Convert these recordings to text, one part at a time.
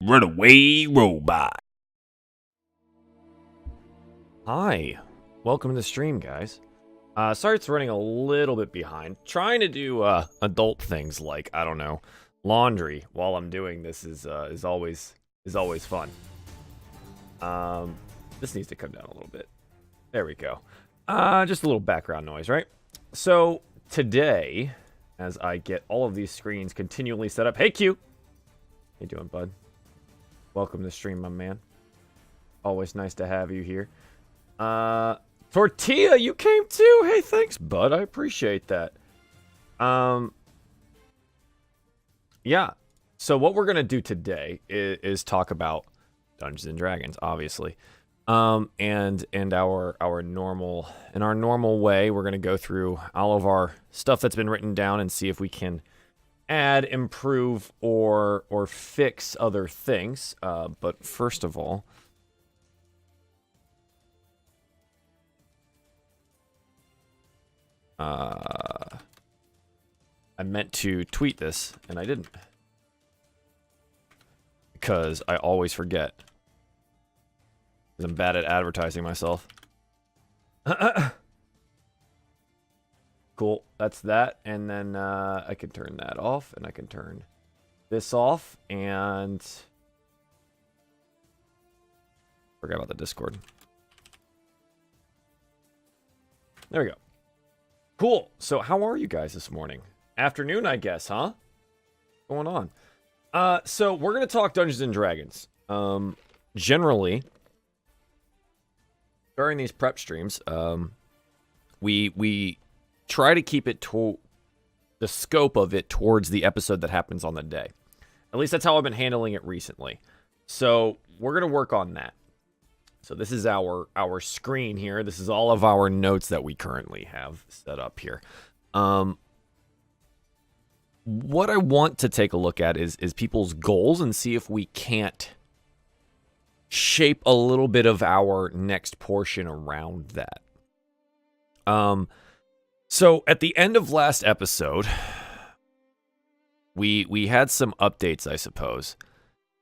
Runaway robot. Hi, welcome to the stream, guys. Sorry it's running a little bit behind. Trying to do adult things like, I don't know, laundry while I'm doing this is always fun. This needs to come down a little bit. There we go. Just a little background noise, right? So today, as I get all of these screens continually set up, hey Q, how you doing, bud? Welcome to the stream, my man. Always nice to have you here. Tortilla, you came too. Hey, thanks, bud. I appreciate that. Yeah. So what we're gonna do today is talk about Dungeons and Dragons, obviously. And our normal way, we're gonna go through all of our stuff that's been written down and see if we can add, improve, or fix other things. But first of all, I meant to tweet this, and I didn't. Because I always forget. Because I'm bad at advertising myself. Cool, that's that. And then I can turn that off, and I can turn this off, and forgot about the Discord. There we go. Cool. So how are you guys this morning? Afternoon, I guess, huh? What's going on? So we're gonna talk Dungeons and Dragons. Generally, during these prep streams, we try to keep it to the scope of it towards the episode that happens on the day. At least that's how I've been handling it recently. So we're gonna work on that. So this is our screen here. This is all of our notes that we currently have set up here. What I want to take a look at is people's goals and see if we can't shape a little bit of our next portion around that. So at the end of last episode, we had some updates, I suppose.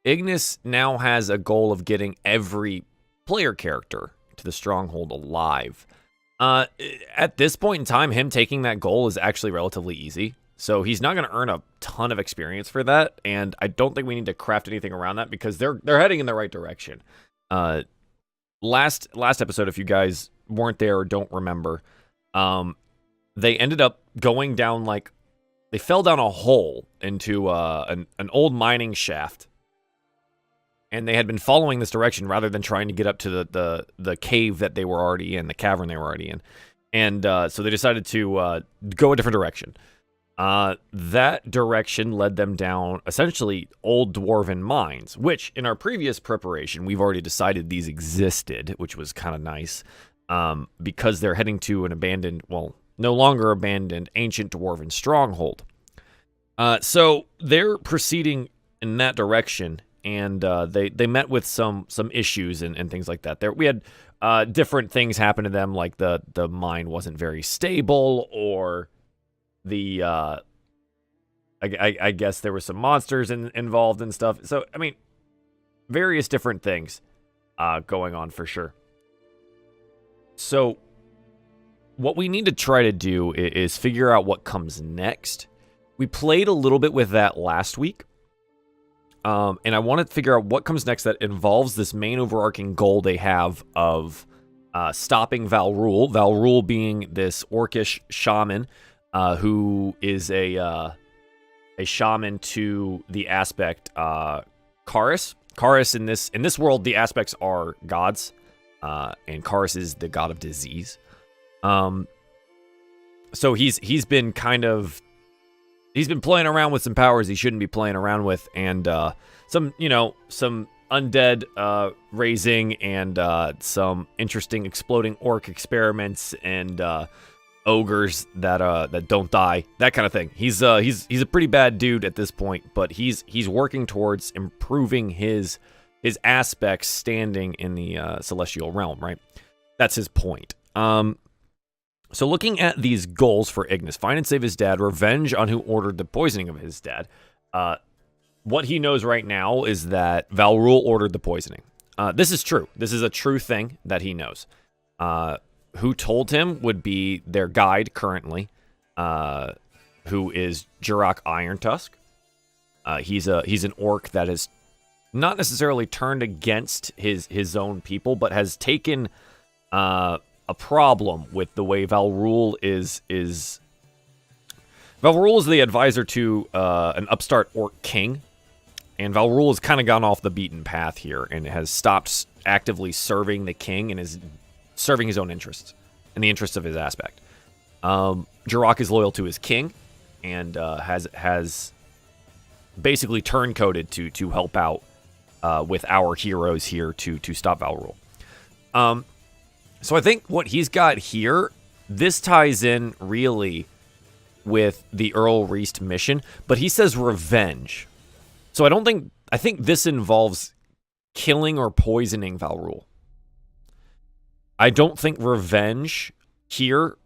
Ignis now has a goal of getting every player character to the stronghold alive. At this point in time, him taking that goal is actually relatively easy. So he's not going to earn a ton of experience for that, and I don't think we need to craft anything around that because they're heading in the right direction. Last episode, if you guys weren't there or don't remember, they ended up going down they fell down a hole into an old mining shaft. And they had been following this direction rather than trying to get up to the cave that they were already in, the cavern they were already in. And so they decided to go a different direction. That direction led them down, essentially, old dwarven mines, which, in our previous preparation, we've already decided these existed, which was kind of nice, because they're heading to an abandoned, well, no longer abandoned, ancient dwarven stronghold. So they're proceeding in that direction. And they met with some issues and things like that. We had different things happen to them, like the mine wasn't very stable, or the I guess there were some monsters involved and stuff. So I mean, various different things going on for sure. So what we need to try to do is figure out what comes next. We played a little bit with that last week. And I want to figure out what comes next that involves this main overarching goal they have of stopping Valrul. Valrul being this orcish shaman who is a shaman to the aspect Karis. Karis in this world, the aspects are gods, and Karis is the god of disease. So he's been kind of. He's been playing around with some powers he shouldn't be playing around with, and some undead raising, and some interesting exploding orc experiments, and ogres that don't die, that kind of thing. He's a pretty bad dude at this point, but he's working towards improving his aspects standing in the celestial realm, right? That's his point. So looking at these goals for Ignis, find and save his dad, revenge on who ordered the poisoning of his dad, what he knows right now is that Valrul ordered the poisoning. This is true. This is a true thing that he knows. Who told him would be their guide currently, who is Jurok Irontusk. He's an orc that has not necessarily turned against his own people, but has taken a problem with the way Valrul is. Valrul is the advisor to an upstart orc king, and Valrul has kind of gone off the beaten path here and has stopped actively serving the king and is serving his own interests and the interests of his aspect. Jurok is loyal to his king and has basically turncoated to help out with our heroes here to stop Valrul. So I think what he's got here, this ties in really with the Earl Reist mission, but he says revenge. So I think this involves killing or poisoning Valrul. I don't think revenge here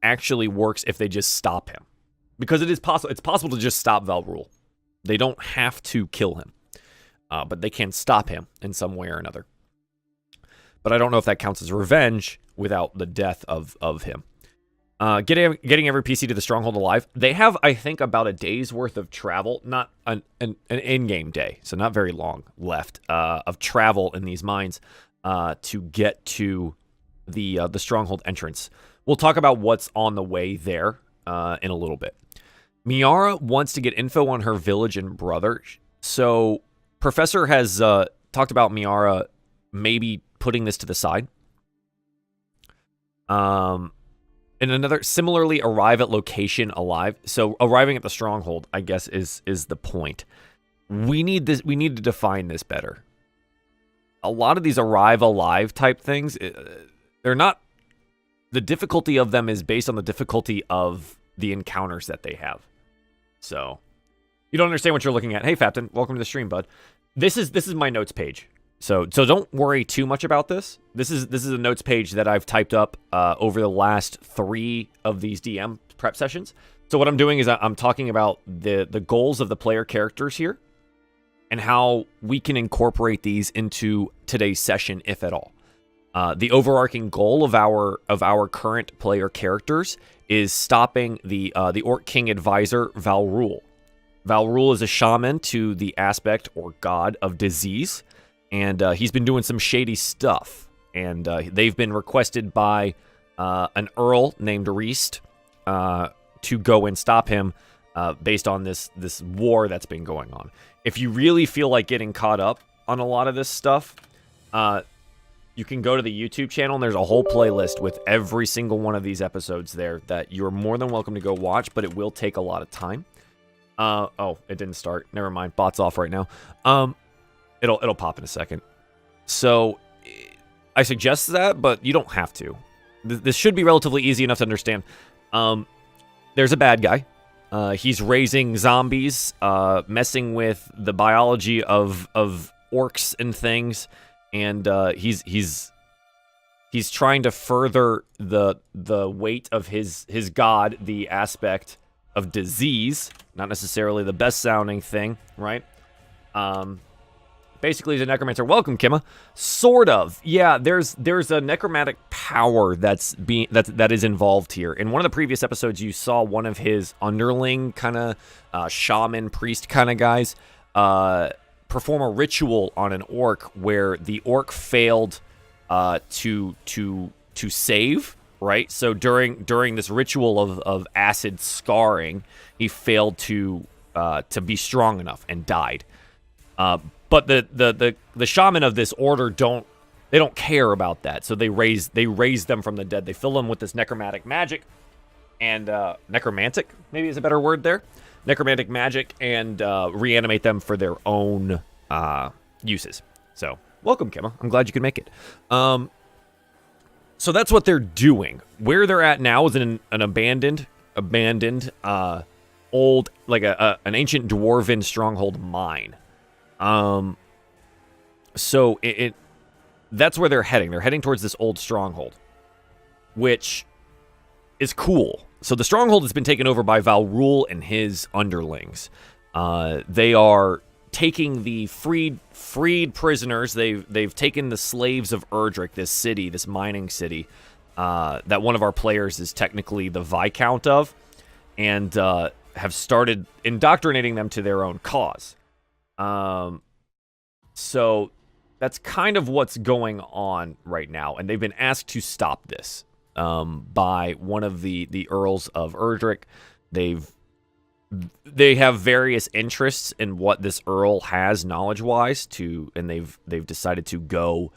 actually works if they just stop him. Because it's possible to just stop Valrul. They don't have to kill him. But they can stop him in some way or another. But I don't know if that counts as revenge without the death of him. Getting every PC to the stronghold alive. They have, I think, about a day's worth of travel. Not an in-game day. So not very long left of travel in these mines to get to the stronghold entrance. We'll talk about what's on the way there in a little bit. Miara wants to get info on her village and brother. So Professor has talked about Miara maybe putting this to the side. And another, similarly, arrive at location alive. So arriving at the stronghold, I guess, is the point. We need this. We need to define this better. A lot of these arrive alive type things, they're not. The difficulty of them is based on the difficulty of the encounters that they have. So, you don't understand what you're looking at. Hey, Fapton, welcome to the stream, bud. This is my notes page. So don't worry too much about this. This is a notes page that I've typed up over the last 3 of these DM prep sessions. So what I'm doing is I'm talking about the goals of the player characters here and how we can incorporate these into today's session, if at all. The overarching goal of our current player characters is stopping the Orc King advisor Valrul. Valrul is a shaman to the aspect or god of disease, and he's been doing some shady stuff. And they've been requested by an earl named Reist to go and stop him based on this war that's been going on. If you really feel like getting caught up on a lot of this stuff, you can go to the YouTube channel, and there's a whole playlist with every single one of these episodes there that you're more than welcome to go watch, but it will take a lot of time. Oh, it didn't start. Never mind. Bot's off right now. It'll pop in a second. So I suggest that, but you don't have to. This should be relatively easy enough to understand. There's a bad guy. He's raising zombies, messing with the biology of orcs and things. And he's trying to further the weight of his god, the aspect of disease, not necessarily the best sounding thing, right? Basically, he's a necromancer. Welcome, Kimma. Sort of, yeah. There's a necromantic power that is involved here. In one of the previous episodes, you saw one of his underling kind of shaman priest kind of guys perform a ritual on an orc where the orc failed to save, right? So during this ritual of acid scarring, he failed to be strong enough and died. But the shaman of this order don't care about that. So they raise them from the dead. They fill them with this necromantic magic and necromantic maybe is a better word there. Necromantic magic and reanimate them for their own uses. So, welcome, Kimma. I'm glad you could make it. So that's what they're doing. Where they're at now is in an abandoned old, like an ancient dwarven stronghold mine. So that's where they're heading. They're heading towards this old stronghold, which is cool. So the stronghold has been taken over by Valrul and his underlings. They are taking the freed prisoners. They've taken the slaves of Erdrick, this city, this mining city, that one of our players is technically the Viscount of, and have started indoctrinating them to their own cause. So that's kind of what's going on right now, and they've been asked to stop this by one of the Earls of Erdrick. They have various interests in what this Earl has knowledge-wise and they've decided to go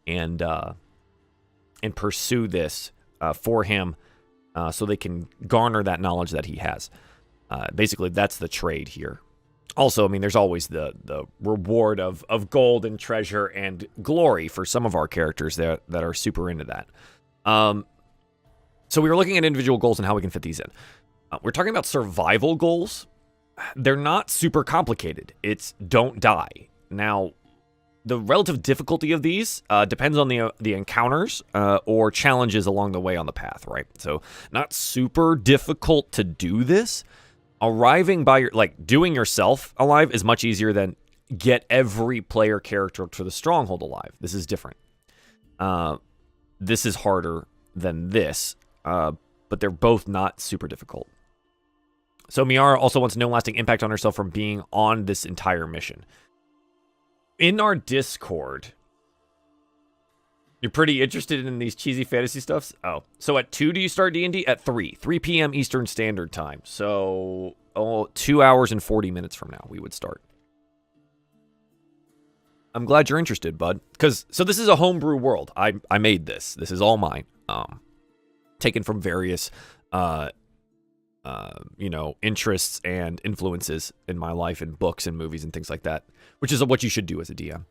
and pursue this for him, so they can garner that knowledge that he has. Basically, that's the trade here. Also, I mean, there's always the reward of gold and treasure and glory for some of our characters that are super into that. So we were looking at individual goals and how we can fit these in. We're talking about survival goals. They're not super complicated. It's don't die. Now, the relative difficulty of these depends on the encounters or challenges along the way on the path, right? So not super difficult to do this. Arriving by doing yourself alive is much easier than get every player character to the stronghold alive. This is different. This is harder than this, but they're both not super difficult. So Miara also wants no lasting impact on herself from being on this entire mission. In our Discord, you're pretty interested in these cheesy fantasy stuffs? Oh, so at 2 do you start D&D? At 3 p.m. Eastern Standard Time. So 2 hours and 40 minutes from now we would start. I'm glad you're interested, bud. So this is a homebrew world. I made this. This is all mine. Taken from various interests and influences in my life and books and movies and things like that, which is what you should do as a DM.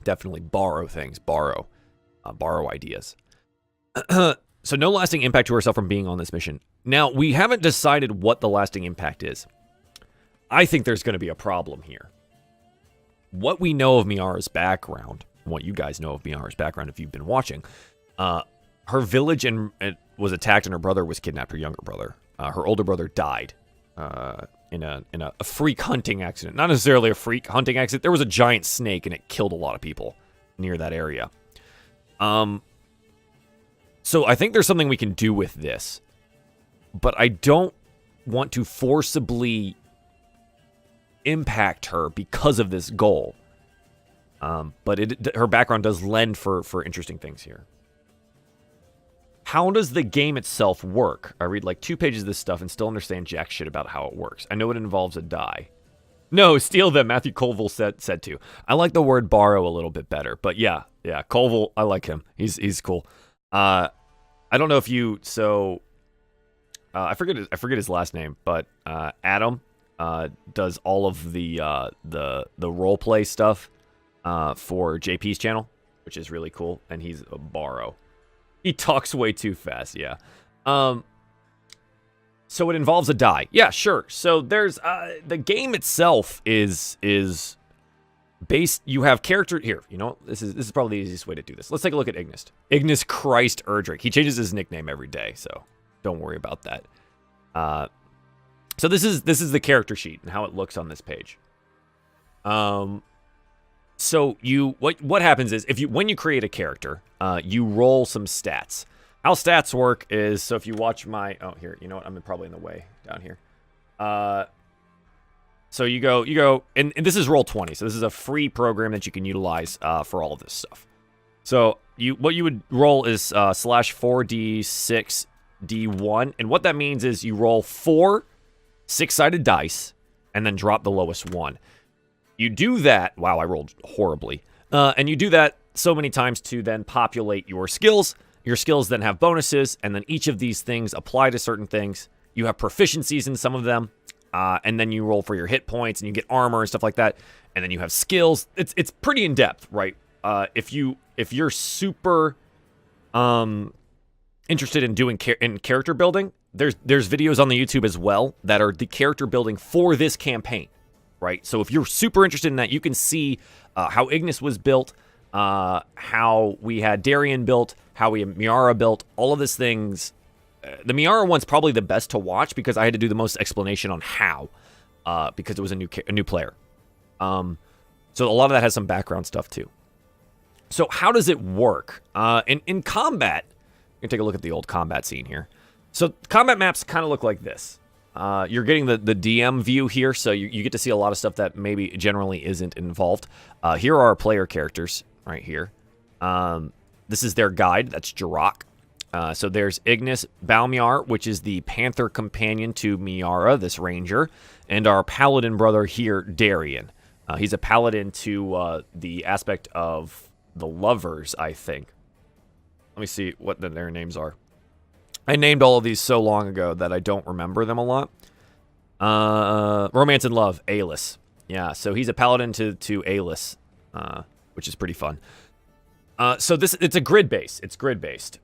Definitely borrow things, borrow ideas. So no lasting impact to herself from being on this mission. Now, we haven't decided what the lasting impact is. I think there's going to be a problem here. What we know of Miara's background, what you guys know of Miara's background if you've been watching, her village was attacked and her brother was kidnapped, her younger brother. Her older brother died in a freak hunting accident. Not necessarily a freak hunting accident. There was a giant snake and it killed a lot of people near that area. So I think there's something we can do with this. But I don't want to forcibly impact her because of this goal. But her background does lend for interesting things here. How does the game itself work? I read 2 pages of this stuff and still understand jack shit about how it works. I know it involves a die. No, steal them, Matthew Colville said to. I like the word borrow a little bit better. But yeah, Colville, I like him. He's cool. I don't know if you... So, I forget his last name, but Adam does all of the role play stuff for JP's channel, which is really cool, and he's a borrow. He talks way too fast, yeah. So it involves a die. Yeah, sure. So there's the game itself is based. You have character here. You know, this is probably the easiest way to do this. Let's take a look at Ignis. Ignis Christ Erdrick. He changes his nickname every day, so don't worry about that. So this is the character sheet and how it looks on this page. So what happens is when you create a character, you roll some stats. How stats work is, so if you watch here, you know what, I'm probably in the way down here. So you go, and this is Roll20, so this is a free program that you can utilize for all of this stuff. So what you would roll is /4d6d1, and what that means is you roll 4 6-sided dice, and then drop the lowest one. You do that, wow, I rolled horribly, and you do that so many times to then populate your skills. Your skills then have bonuses, and then each of these things apply to certain things. You have proficiencies in some of them, and then you roll for your hit points, and you get armor and stuff like that. And then you have skills. It's pretty in depth, right? If you're super interested in doing character building, there's videos on the YouTube as well that are the character building for this campaign, right? So if you're super interested in that, you can see how Ignis was built, how we had Darian built, how we had Miara built, all of these things. The Miara one's probably the best to watch because I had to do the most explanation on how. because it was a new player. So a lot of that has some background stuff too. So how does it work? In combat, we're gonna take a look at the old combat scene here. So combat maps kind of look like this. You're getting the DM view here, so you get to see a lot of stuff that maybe generally isn't involved. Here are our player characters right here. This is their guide. That's Jirok. So there's Ignis Balmiar, which is the Panther companion to Miara, this ranger, and our paladin brother here, Darian. He's a paladin to the aspect of the lovers, I think. Let me see what their names are. I named all of these so long ago that I don't remember them a lot. Romance and Love, Aelys. Yeah, so he's a paladin to Aelys, which is pretty fun. So it's a grid base. It's grid based.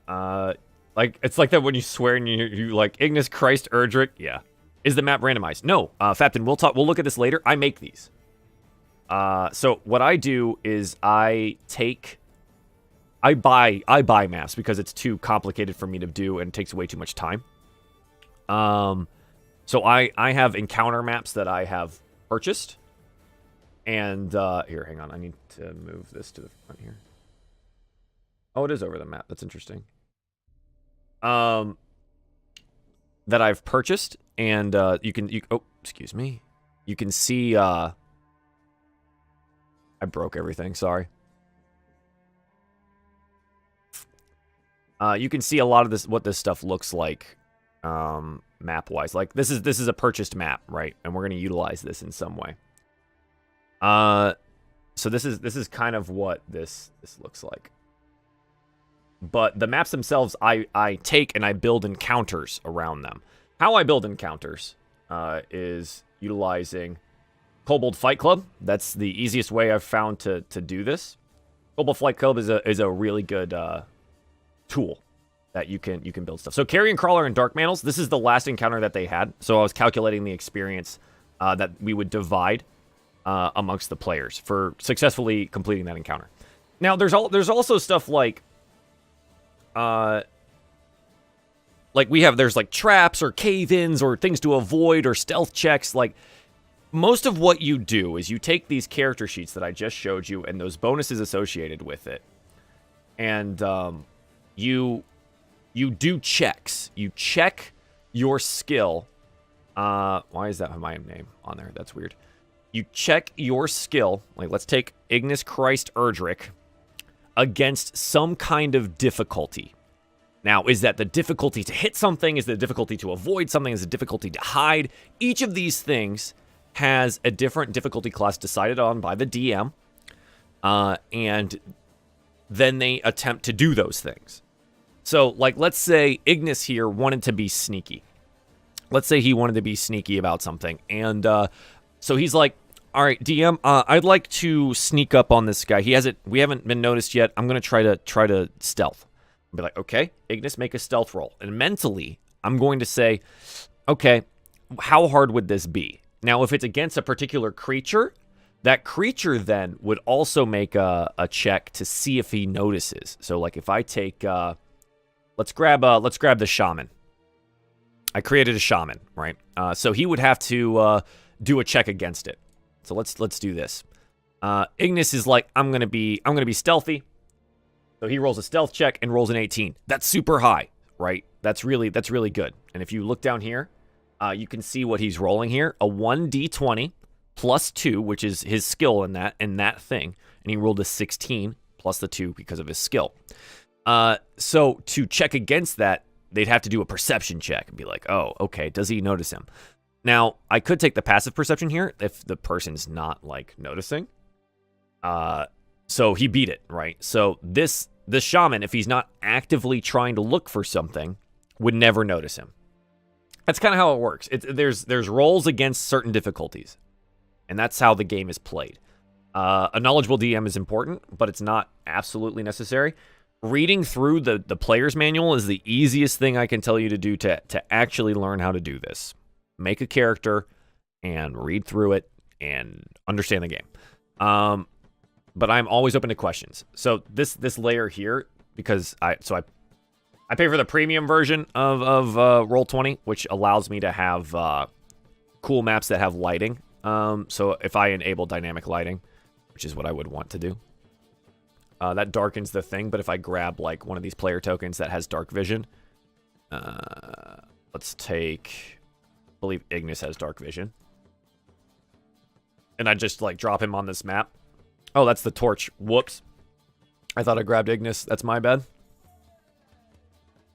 It's like that when you swear and you like Ignis Christ Erdrick. Yeah. Is the map randomized? No. Fapton, we'll look at this later. I make these. So what I do is I buy maps because it's too complicated for me to do and takes way too much time. So I have encounter maps that I have purchased. And here, hang on. I need to move this to the front here. Oh, it is over the map. That's interesting. That I've purchased, and you can excuse me. You can see I broke everything, sorry. You can see a lot of this, what this stuff looks like, map-wise. Like this is a purchased map, right? And we're going to utilize this in some way. So this is kind of what this looks like. But the maps themselves, I take and I build encounters around them. How I build encounters is utilizing Kobold Fight Club. That's the easiest way I've found to do this. Kobold Fight Club is a really good tool that you can build stuff. So Carrion Crawler and Dark Mantles, this is the last encounter that they had. So I was calculating the experience that we would divide amongst the players for successfully completing that encounter. Now there's also stuff like there's like traps or cave-ins or things to avoid or stealth checks. Like most of what you do is you take these character sheets that I just showed you and those bonuses associated with it, and you do checks. You check your skill. Why is that my name on there? That's weird. You check your skill. Like let's take Ignis Christ Erdrick against some kind of difficulty. Now, is that the difficulty to hit something? Is the difficulty to avoid something? Is the difficulty to hide? Each of these things has a different difficulty class decided on by the DM. And then they attempt to do those things. So, like, let's say Ignis here wanted to be sneaky. Let's say he wanted to be sneaky about something. And so he's like, all right, DM, I'd like to sneak up on this guy. We haven't been noticed yet. I'm going to try to stealth. I'll be like, okay, Ignis, make a stealth roll. And mentally, I'm going to say, okay, how hard would this be? Now, if it's against a particular creature, that creature then would also make a check to see if he notices. So, like, if I take, let's grab the shaman. I created a shaman, right? So he would have to do a check against it. So let's do this. Ignis is like, I'm gonna be stealthy. So he rolls a stealth check and rolls an 18. That's super high, right? That's really good. And if you look down here, you can see what he's rolling here. A 1d20 plus 2, which is his skill in that thing. And he rolled a 16 plus the 2 because of his skill. So to check against that, they'd have to do a perception check and be like, oh, okay, does he notice him? Now, I could take the passive perception here if the person's not, like, noticing. So he beat it, right? So this shaman, if he's not actively trying to look for something, would never notice him. That's kind of how it works. There's rolls against certain difficulties, and that's how the game is played. A knowledgeable DM is important, but it's not absolutely necessary. Reading through the player's manual is the easiest thing I can tell you to do to actually learn how to do this. Make a character and read through it and understand the game. But I'm always open to questions. So this layer here, because I pay for the premium version of Roll20, which allows me to have cool maps that have lighting. So if I enable dynamic lighting, which is what I would want to do, that darkens the thing. But if I grab like one of these player tokens that has dark vision, let's take, I believe Ignis has dark vision, and I just like drop him on this map. Oh, that's the torch. Whoops. I thought I grabbed Ignis. That's my bad.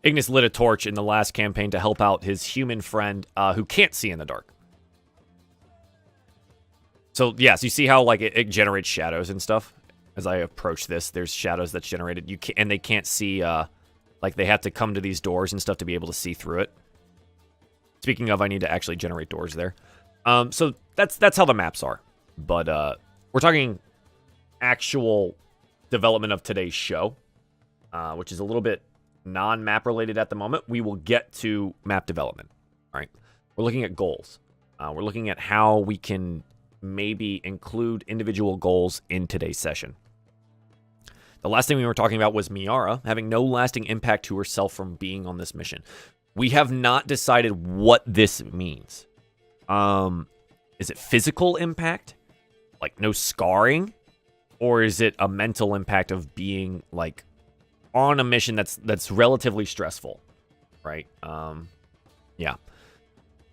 Ignis lit a torch in the last campaign to help out his human friend who can't see in the dark. So, yes, you see how like it generates shadows and stuff? As I approach this, there's shadows that's generated. And they can't see, like they have to come to these doors and stuff to be able to see through it. Speaking of, I need to actually generate doors there. So that's how the maps are. But we're talking actual development of today's show, which is a little bit non-map related at the moment. We will get to map development. All right. We're looking at goals. We're looking at how we can maybe include individual goals in today's session. The last thing we were talking about was Miara having no lasting impact to herself from being on this mission. We have not decided what this means. Is it physical impact? Like no scarring? Or is it a mental impact of being like on a mission that's relatively stressful? Right? Yeah.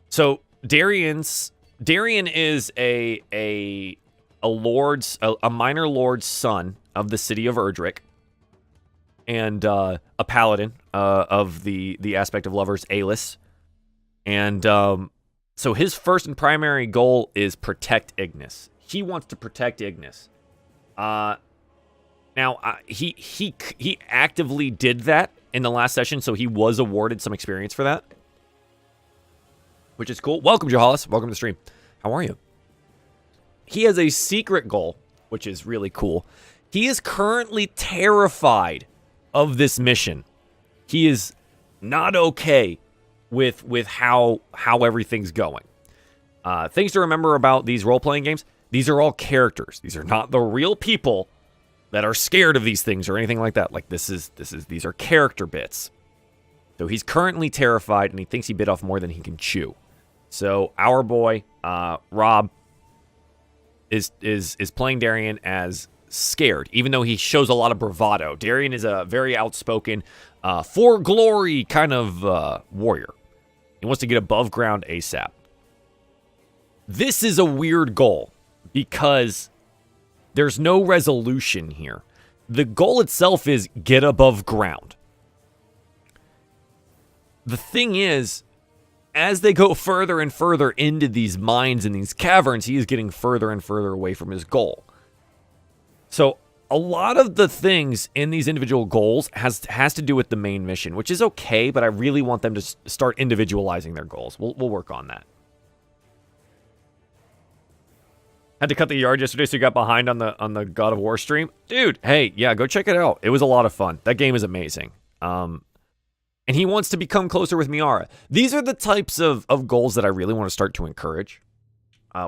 So Darien is a minor lord's son of the city of Erdrick, and a paladin of the aspect of lovers, Alis. And so his first and primary goal is protect Ignis. He wants to protect Ignis. Now he actively did that in the last session, so he was awarded some experience for that, which is cool. Welcome, Jahalis. Welcome to the stream. How are you? He has a secret goal, which is really cool. He is currently terrified of this mission. He is not okay with how everything's going. Things to remember about these role-playing games: these are all characters. These are not the real people that are scared of these things or anything like that. Like these are character bits. So he's currently terrified, and he thinks he bit off more than he can chew. So our boy Rob is playing Darien as scared, even though he shows a lot of bravado. Darien is a very outspoken, for glory kind of warrior. He wants to get above ground ASAP. This is a weird goal because there's no resolution here. The goal itself is get above ground. The thing is, as they go further and further into these mines and these caverns, he is getting further and further away from his goal. So a lot of the things in these individual goals has to do with the main mission, which is okay, but I really want them to start individualizing their goals. We'll work on that. Had to cut the yard yesterday, so you got behind on the God of War stream. Dude, hey, yeah, go check it out. It was a lot of fun. That game is amazing. And he wants to become closer with Miara. These are the types of goals that I really want to start to encourage,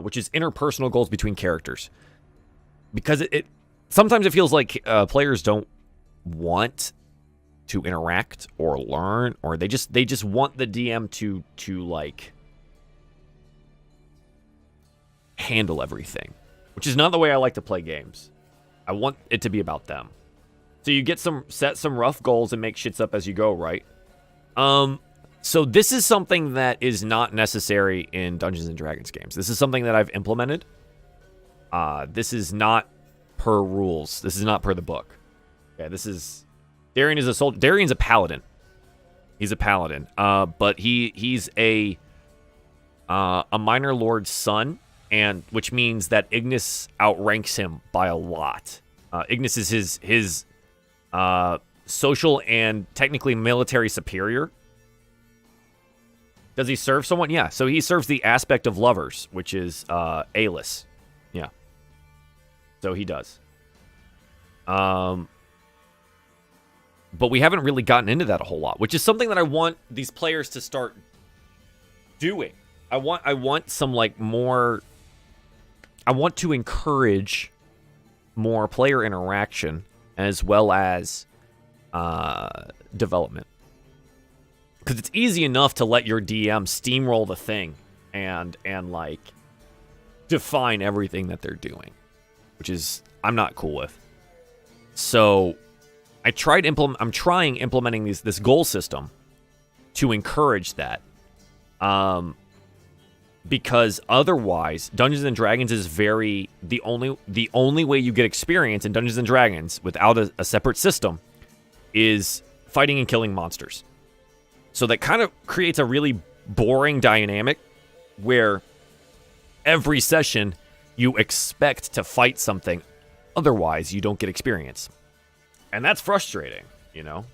which is interpersonal goals between characters. Because it sometimes it feels like players don't want to interact or learn, or they just want the DM to like handle everything, which is not the way I like to play games. I want it to be about them. So you set some rough goals and make shits up as you go, right? So this is something that is not necessary in Dungeons and Dragons games. This is something that I've implemented. This is not per rules. This is not per the book. Okay, Darien is a soldier. Darien's a paladin. He's a paladin. But he's a minor lord's son, and which means that Ignis outranks him by a lot. Ignis is his social and technically military superior. Does he serve someone? Yeah, so he serves the aspect of lovers, which is Alis. Yeah. So he does. But we haven't really gotten into that a whole lot, which is something that I want these players to start doing. I want some like more. I want to encourage more player interaction as well as development. Because it's easy enough to let your DM steamroll the thing and like define everything that they're doing, which is I'm not cool with. So I'm trying implementing this goal system to encourage that. Because otherwise, Dungeons and Dragons is the only way you get experience in Dungeons and Dragons without a separate system is fighting and killing monsters. So that kind of creates a really boring dynamic where every session you expect to fight something, otherwise you don't get experience. And that's frustrating, you know?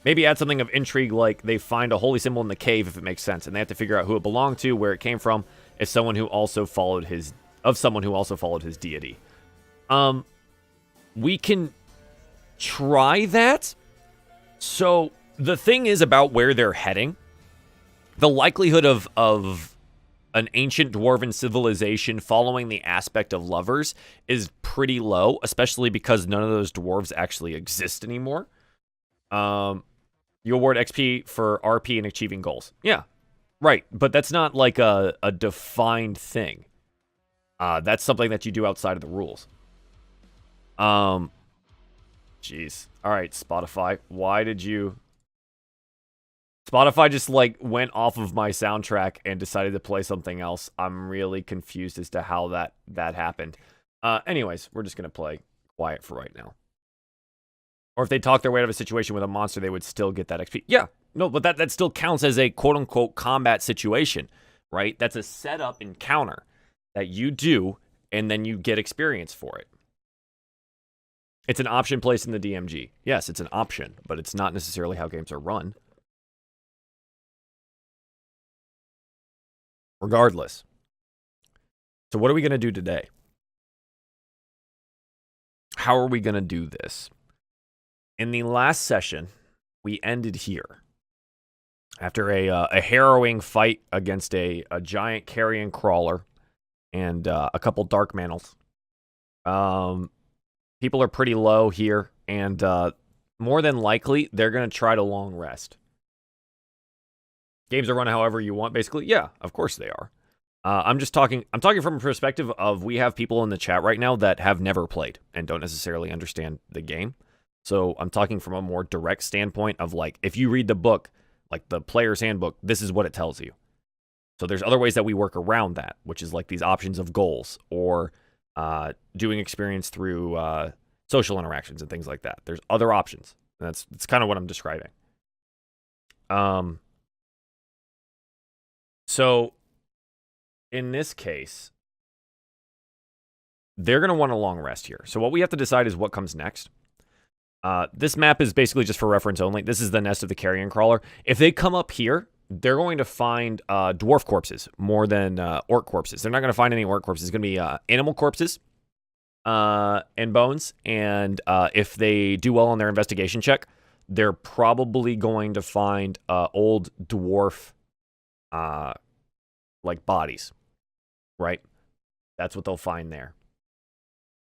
Maybe add something of intrigue, like they find a holy symbol in the cave if it makes sense, and they have to figure out who it belonged to, where it came from, if someone who also followed his deity. We can try that. So the thing is about where they're heading. The likelihood of an ancient dwarven civilization following the aspect of lovers is pretty low, especially because none of those dwarves actually exist anymore. You award XP for RP and achieving goals. Yeah, right. But that's not like a defined thing. That's something that you do outside of the rules. Jeez. All right, Spotify. Why did you... Spotify just, like, went off of my soundtrack and decided to play something else. I'm really confused as to how that happened. Anyways, we're just going to play quiet for right now. Or if they talk their way out of a situation with a monster, they would still get that XP. Yeah, no, but that still counts as a quote-unquote combat situation, right? That's a setup encounter that you do, and then you get experience for it. It's an option placed in the DMG. Yes, it's an option, but it's not necessarily how games are run. Regardless. So what are we going to do today? How are we going to do this? In the last session, we ended here. After a harrowing fight against a giant carrion crawler and a couple dark mantles. People are pretty low here, and more than likely, they're going to try to long rest. Games are run however you want, basically. Yeah, of course they are. I'm talking from a perspective of we have people in the chat right now that have never played and don't necessarily understand the game. So I'm talking from a more direct standpoint of, like, if you read the book, like the player's handbook, this is what it tells you. So there's other ways that we work around that, which is like these options of goals or doing experience through social interactions and things like that. There's other options. And that's kind of what I'm describing. So in this case, they're going to want a long rest here. So what we have to decide is what comes next. This map is basically just for reference only. This is the nest of the carrion crawler. If they come up here, they're going to find dwarf corpses more than orc corpses. They're not going to find any orc corpses. It's going to be animal corpses and bones. And if they do well on their investigation check, they're probably going to find old dwarf like bodies, right? That's what they'll find there.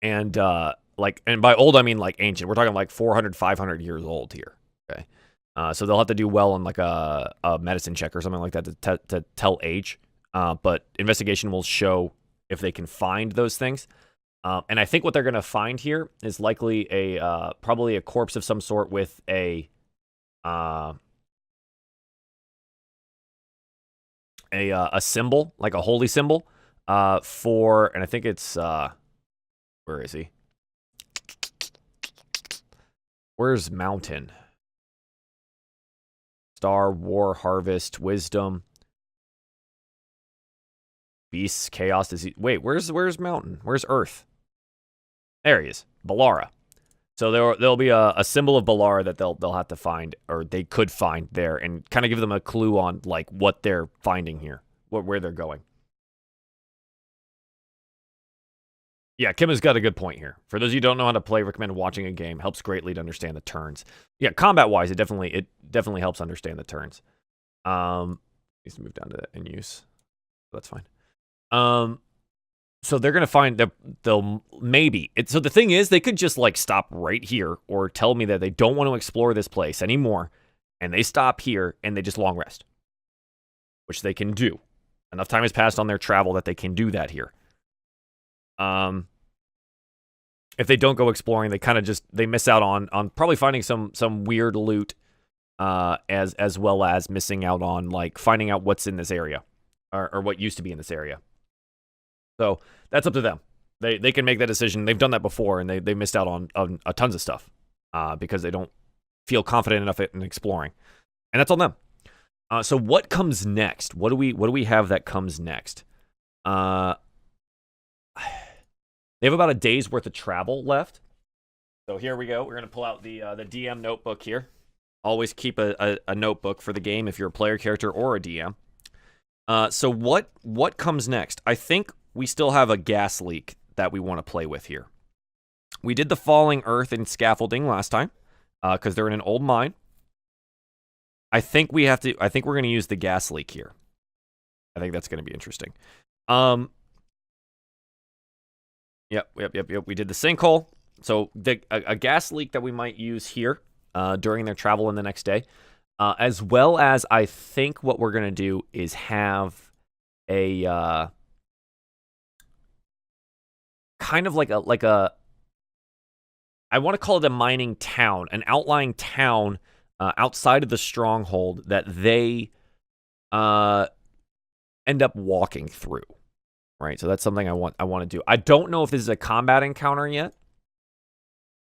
And and by old, I mean like ancient. We're talking like 400, 500 years old here. Okay. So they'll have to do well on like a medicine check or something like that to tell age. But investigation will show if they can find those things. And I think what they're going to find here is likely probably a corpse of some sort with a symbol, like a holy symbol, and I think it's, where is he? Where's Mountain? Star, War, Harvest, Wisdom, Beasts, Chaos, Disease. Wait, where's Mountain? Where's Earth? There he is. Balara. So there'll be a symbol of Balara that they'll have to find, or they could find there, and kind of give them a clue on like what they're finding here, where they're going. Yeah, Kim has got a good point here. For those of you who don't know how to play, recommend watching a game. Helps greatly to understand the turns. Yeah, combat-wise, it definitely helps understand the turns. Needs to move down to in use. That's fine. So they're gonna find that they'll maybe. So the thing is, they could just like stop right here or tell me that they don't want to explore this place anymore, and they stop here and they just long rest. which they can do. Enough time has passed on their travel that they can do that here. If they don't go exploring, they kind of they miss out on probably finding some weird loot, as well as missing out on like finding out what's in this area, or what used to be in this area. So that's up to them. They can make that decision. They've done that before, and they missed out on tons of stuff because they don't feel confident enough in exploring, and that's on them. So what comes next? What do we have that comes next? They have about a day's worth of travel left. So here we go. We're gonna pull out the DM notebook here. Always keep a notebook for the game if you're a player character or a DM. So what comes next? I think we still have a gas leak that we want to play with here. We did the falling earth and scaffolding last time because they're in an old mine. I think we're going to use the gas leak here. I think that's going to be interesting. Yep. We did the sinkhole. So a gas leak that we might use here during their travel in the next day. As well as I think what we're going to do is have a kind of like a I want to call it a mining town, an outlying town outside of the stronghold that they end up walking through, right? So that's something I want to do. I don't know if this is a combat encounter yet.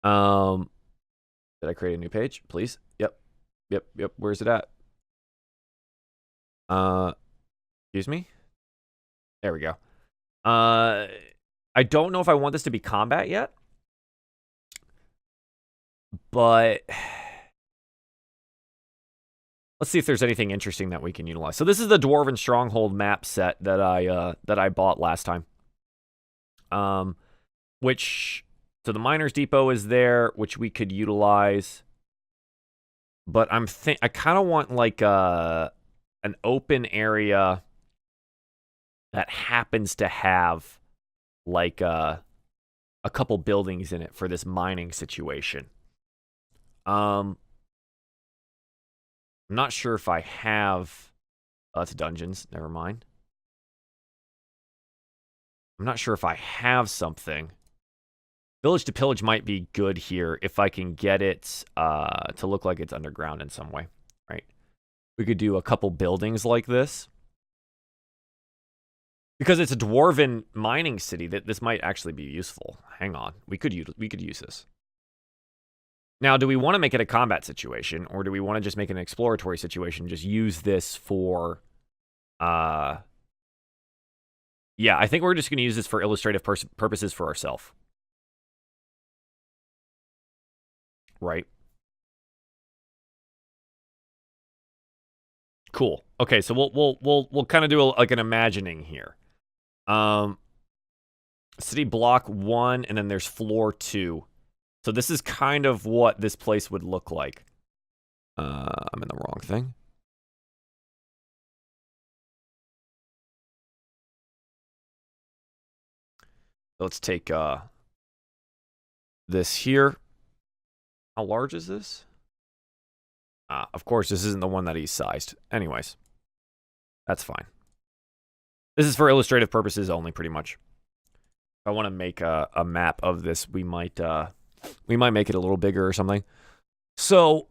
Did I create a new page, please? Yep. Where's it at? Excuse me? There we go. I don't know if I want this to be combat yet. But let's see if there's anything interesting that we can utilize. So this is the Dwarven Stronghold map set that I bought last time. So the Miners Depot is there, which we could utilize. But I kind of want like an open area that happens to have like a couple buildings in it for this mining situation. I'm not sure if I have. Oh, that's dungeons. Never mind. I'm not sure if I have something. Village to pillage might be good here if I can get it to look like it's underground in some way, right? We could do a couple buildings like this. Because it's a dwarven mining city, that this might actually be useful. Hang on. We could use this. Now, do we want to make it a combat situation, or do we want to just make it an exploratory situation? Just use this for... Yeah, I think we're just going to use this for illustrative purposes for ourselves. Right. Cool. Okay, so we'll kind of do like an imagining here. City block 1, and then there's floor 2. So this is kind of what this place would look like. I'm in the wrong thing. Let's take this here. How large is this? Of course, this isn't the one that he's sized. Anyways, that's fine. This is for illustrative purposes only, pretty much. If I want to make a map of this, we might make it a little bigger or something. So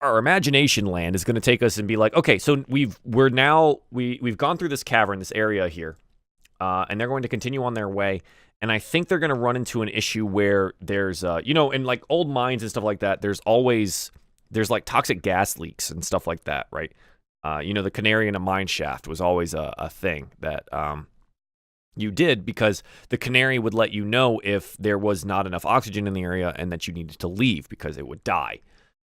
our imagination land is going to take us and be like, okay, so we've gone through this cavern, this area here, and they're going to continue on their way. And I think they're going to run into an issue where there's, in like old mines and stuff like that, there's like toxic gas leaks and stuff like that, right? The canary in a mine shaft was always a thing that you did because the canary would let you know if there was not enough oxygen in the area and that you needed to leave because it would die.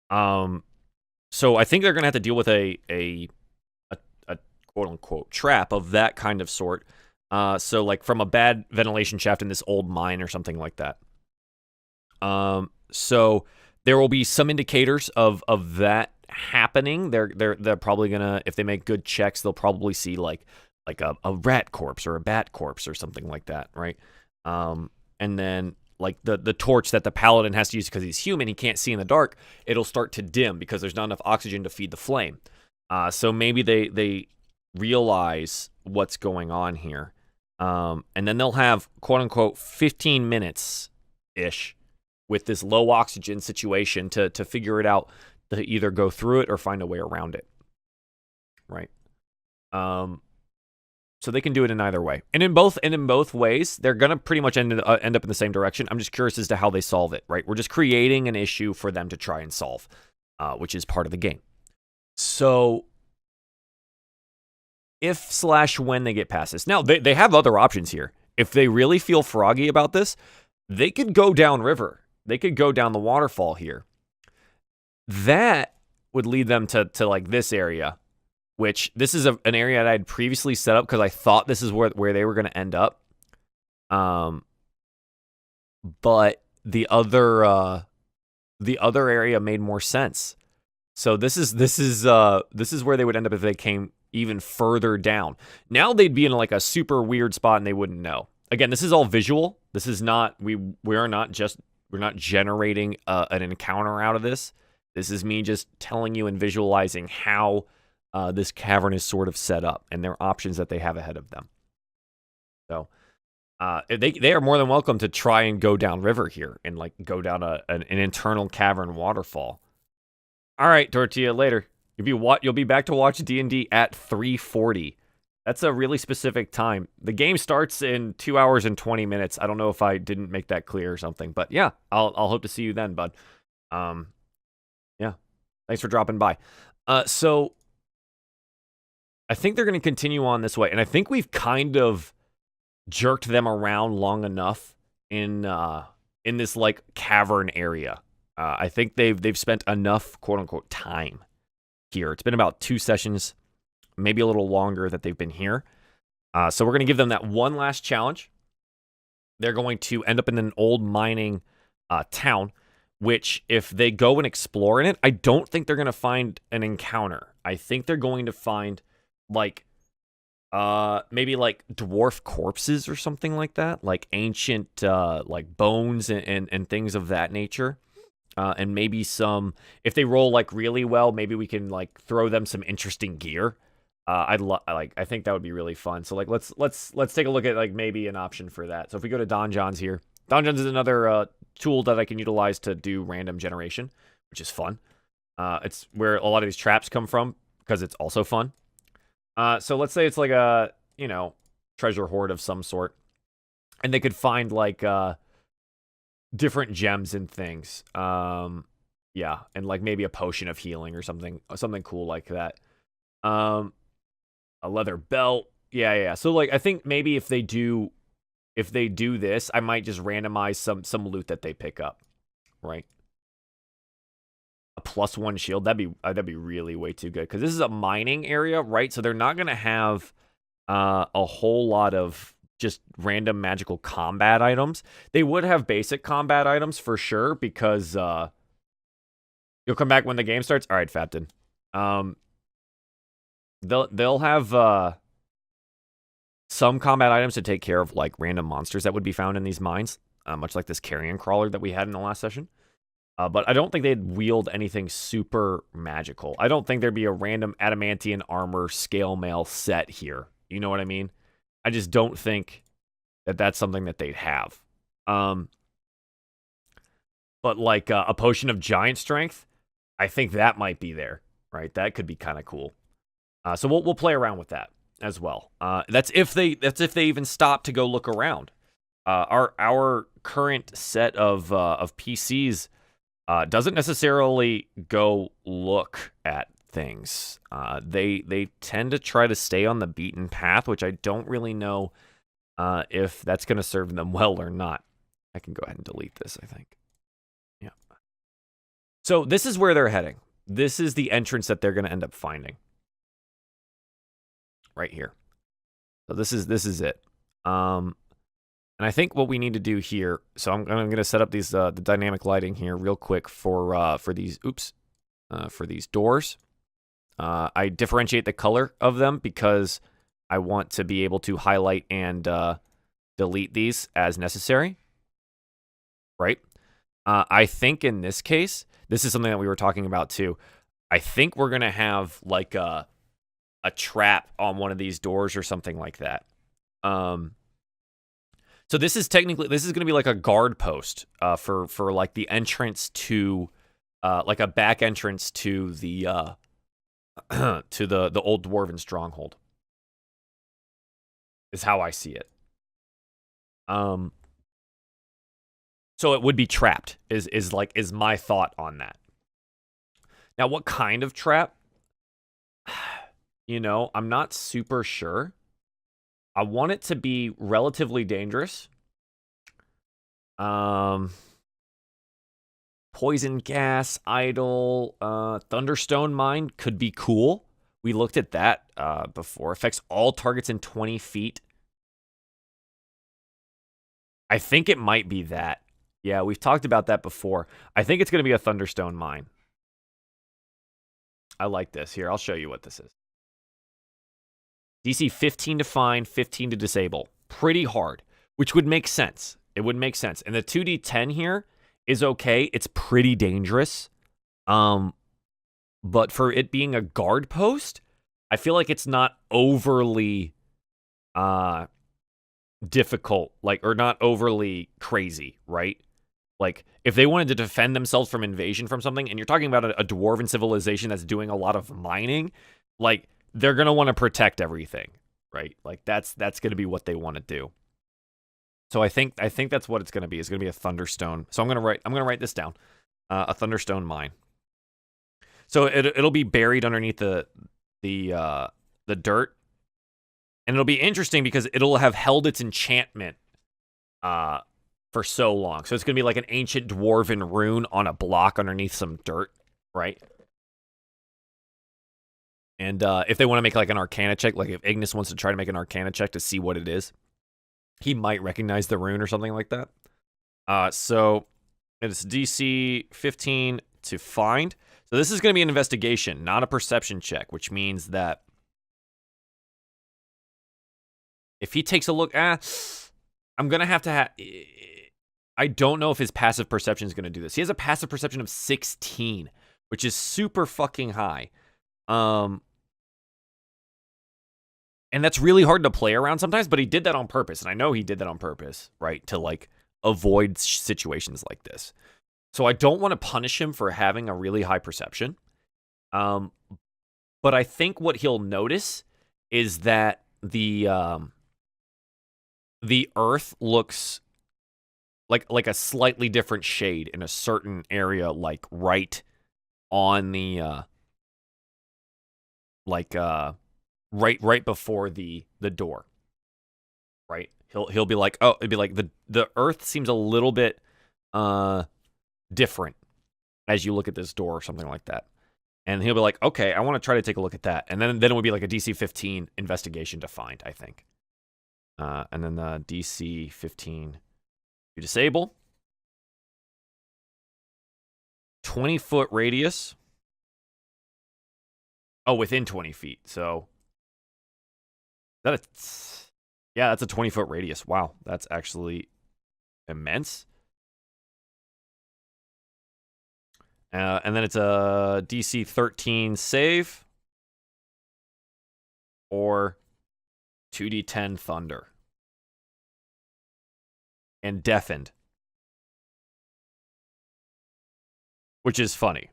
So I think they're going to have to deal with a quote-unquote trap of that kind of sort. So like from a bad ventilation shaft in this old mine or something like that. So there will be some indicators of that happening. They're probably gonna, if they make good checks, they'll probably see like a rat corpse or a bat corpse or something like that, right? And then like the torch that the paladin has to use because he's human, he can't see in the dark, it'll start to dim because there's not enough oxygen to feed the flame. So maybe they realize what's going on here. And then they'll have, quote unquote, 15 minutes ish with this low oxygen situation to figure it out, to either go through it or find a way around it. Right. So they can do it in either way. And in both ways, they're going to pretty much end up in the same direction. I'm just curious as to how they solve it, right? We're just creating an issue for them to try and solve, which is part of the game. So if/when they get past this. Now, they have other options here. If they really feel froggy about this, they could go downriver. They could go down the waterfall here. That would lead them to like this area, which this is an area that I'd previously set up because I thought this is where they were going to end up. But the other area made more sense. So this is where they would end up if they came even further down. Now they'd be in like a super weird spot and they wouldn't know. Again, this is all visual. This is not we're not generating an encounter out of this. This is me just telling you and visualizing how this cavern is sort of set up and their options that they have ahead of them. So they are more than welcome to try and go downriver here and like go down an internal cavern waterfall. All right, Tortilla, later. You'll be back to watch D&D at 3:40. That's a really specific time. The game starts in 2 hours and 20 minutes. I don't know if I didn't make that clear or something, but yeah, I'll hope to see you then, bud. Yeah, thanks for dropping by. So I think they're going to continue on this way, and I think we've kind of jerked them around long enough in this like cavern area. I think they've spent enough quote unquote time here. It's been about 2 sessions, maybe a little longer that they've been here. So we're going to give them that one last challenge. They're going to end up in an old mining town, which if they go and explore in it, I don't think they're going to find an encounter. I think they're going to find like maybe like dwarf corpses or something like that, like ancient like bones and things of that nature. And maybe some, if they roll like really well, maybe we can like throw them some interesting gear. I think that would be really fun. So like let's take a look at like maybe an option for that. So if we go to Donjons here, Donjons is another tool that I can utilize to do random generation, which is fun. It's where a lot of these traps come from because it's also fun. So let's say it's like a treasure hoard of some sort, and they could find like different gems and things. Yeah, and like maybe a potion of healing or something cool like that. A leather belt. Yeah. So like I think maybe if they do this, I might just randomize some loot that they pick up, right? A +1 shield, that'd be really way too good because this is a mining area, right? So they're not gonna have a whole lot of just random magical combat items. They would have basic combat items for sure because you'll come back when the game starts. All right, Fapton. They'll have some combat items to take care of like random monsters that would be found in these mines, much like this carrion crawler that we had in the last session. But I don't think they'd wield anything super magical. I don't think there'd be a random adamantium armor scale mail set here. You know what I mean? I just don't think that that's something that they'd have. But like a potion of giant strength, I think that might be there, right? That could be kind of cool. So we'll play around with that as well. That's if they even stop to go look around. Our current set of PCs doesn't necessarily go look at things. They tend to try to stay on the beaten path, which I don't really know if that's going to serve them well or not. I can go ahead and delete this, I think. Yeah. So this is where they're heading. This is the entrance that they're going to end up finding. Right here. So this is it. And I think what we need to do here, so I'm going to set up these the dynamic lighting here real quick for these for these doors. I differentiate the color of them because I want to be able to highlight and delete these as necessary. Right? I think in this case, this is something that we were talking about too. I think we're gonna have like a trap on one of these doors or something like that. So this is gonna be like a guard post for like the entrance to like a back entrance to the to the old dwarven stronghold. Is how I see it. So it would be trapped, is my thought on that. Now, what kind of trap? You know, I'm not super sure. I want it to be relatively dangerous. Poison gas, idol, thunderstone mine could be cool. We looked at that before. Affects all targets in 20 feet. I think it might be that. Yeah, we've talked about that before. I think it's going to be a thunderstone mine. I like this. Here, I'll show you what this is. DC 15 to find, 15 to disable. Pretty hard, which would make sense. It would make sense. And the 2d10 here is okay. It's pretty dangerous. But for it being a guard post, I feel like it's not overly difficult, like, or not overly crazy, right? Like, if they wanted to defend themselves from invasion from something, and you're talking about a dwarven civilization that's doing a lot of mining, like, they're going to want to protect everything, right? Like, that's going to be what they want to do. So I think that's what it's going to be. It's going to be a thunderstone. So I'm going to write this down. A thunderstone mine. So it'll be buried underneath the dirt. And it'll be interesting because it'll have held its enchantment for so long. So it's going to be like an ancient dwarven rune on a block underneath some dirt, right? And if they want to make like an Arcana check, like if Ignis wants to try to make an Arcana check to see what it is, he might recognize the rune or something like that. So it's DC 15 to find. So this is going to be an investigation, not a perception check, which means that if he takes a look, I'm going to have I don't know if his passive perception is going to do this. He has a passive perception of 16, which is super fucking high. And that's really hard to play around sometimes, but he did that on purpose. And I know he did that on purpose, right? To like avoid situations like this. So I don't want to punish him for having a really high perception. But I think what he'll notice is that the earth looks like a slightly different shade in a certain area, like right on the right before the door, right? He'll be like, oh, it'd be like the earth seems a little bit different as you look at this door or something like that. And he'll be like, okay, I want to try to take a look at that. And then it would be like a DC 15 investigation to find, I think. And then the DC 15 you disable. 20-foot radius. Oh, within 20 feet. So that's a 20-foot radius. Wow, that's actually immense. And then it's a DC 13 save or 2d10 thunder. And deafened. Which is funny.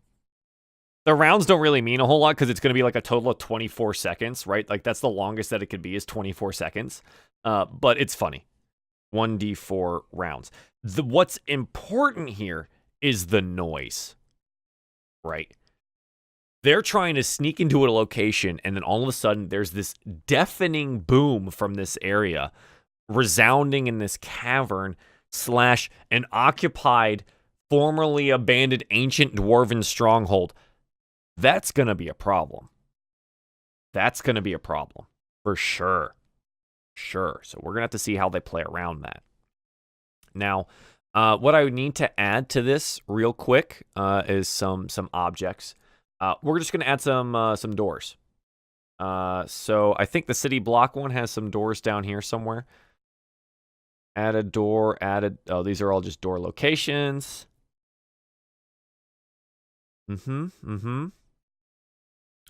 The rounds don't really mean a whole lot because it's going to be like a total of 24 seconds, right? Like that's the longest that it could be is 24 seconds. But it's funny. 1d4 rounds. What's important here is the noise, right? They're trying to sneak into a location and then all of a sudden there's this deafening boom from this area resounding in this cavern / an occupied, formerly abandoned ancient dwarven stronghold. That's going to be a problem. That's going to be a problem for sure. Sure. So we're going to have to see how they play around that. Now, what I would need to add to this real quick is some objects. We're just going to add some doors. So I think the city block one has some doors down here somewhere. Add a door, oh, these are all just door locations.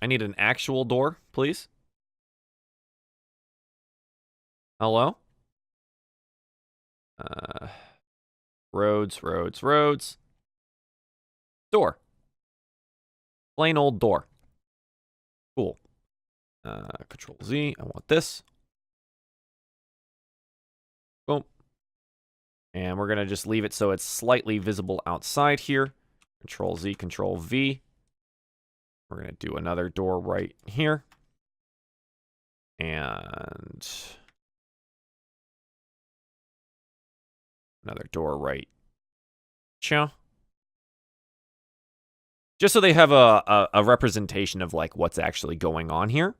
I need an actual door, please. Hello? Roads. Door. Plain old door. Cool. Control Z. I want this. Boom. And we're going to just leave it so it's slightly visible outside here. Control Z, Control V. We're going to do another door right here. And another door right. Cha. Just so they have a representation of like what's actually going on here.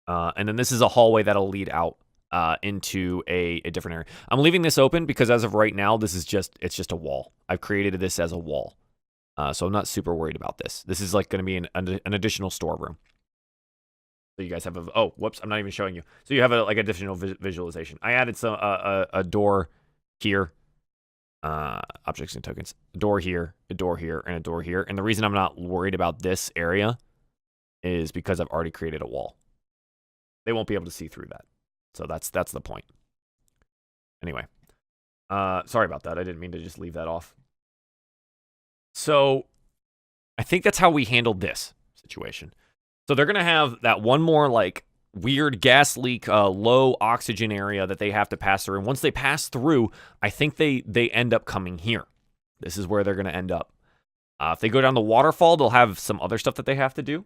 And then this is a hallway that'll lead out into a different area. I'm leaving this open because as of right now, it's just a wall. I've created this as a wall. So I'm not super worried about this. This is like going to be an additional storeroom. So you guys have oh, whoops, I'm not even showing you. So you have like additional visualization. I added some a door here. Objects and tokens. A door here, and a door here. And the reason I'm not worried about this area is because I've already created a wall. They won't be able to see through that. So that's the point. Anyway. Sorry about that. I didn't mean to just leave that off. So I think that's how we handled this situation. So they're going to have that one more like weird gas leak, low oxygen area that they have to pass through. And once they pass through, I think they end up coming here. This is where they're going to end up. If they go down the waterfall, they'll have some other stuff that they have to do.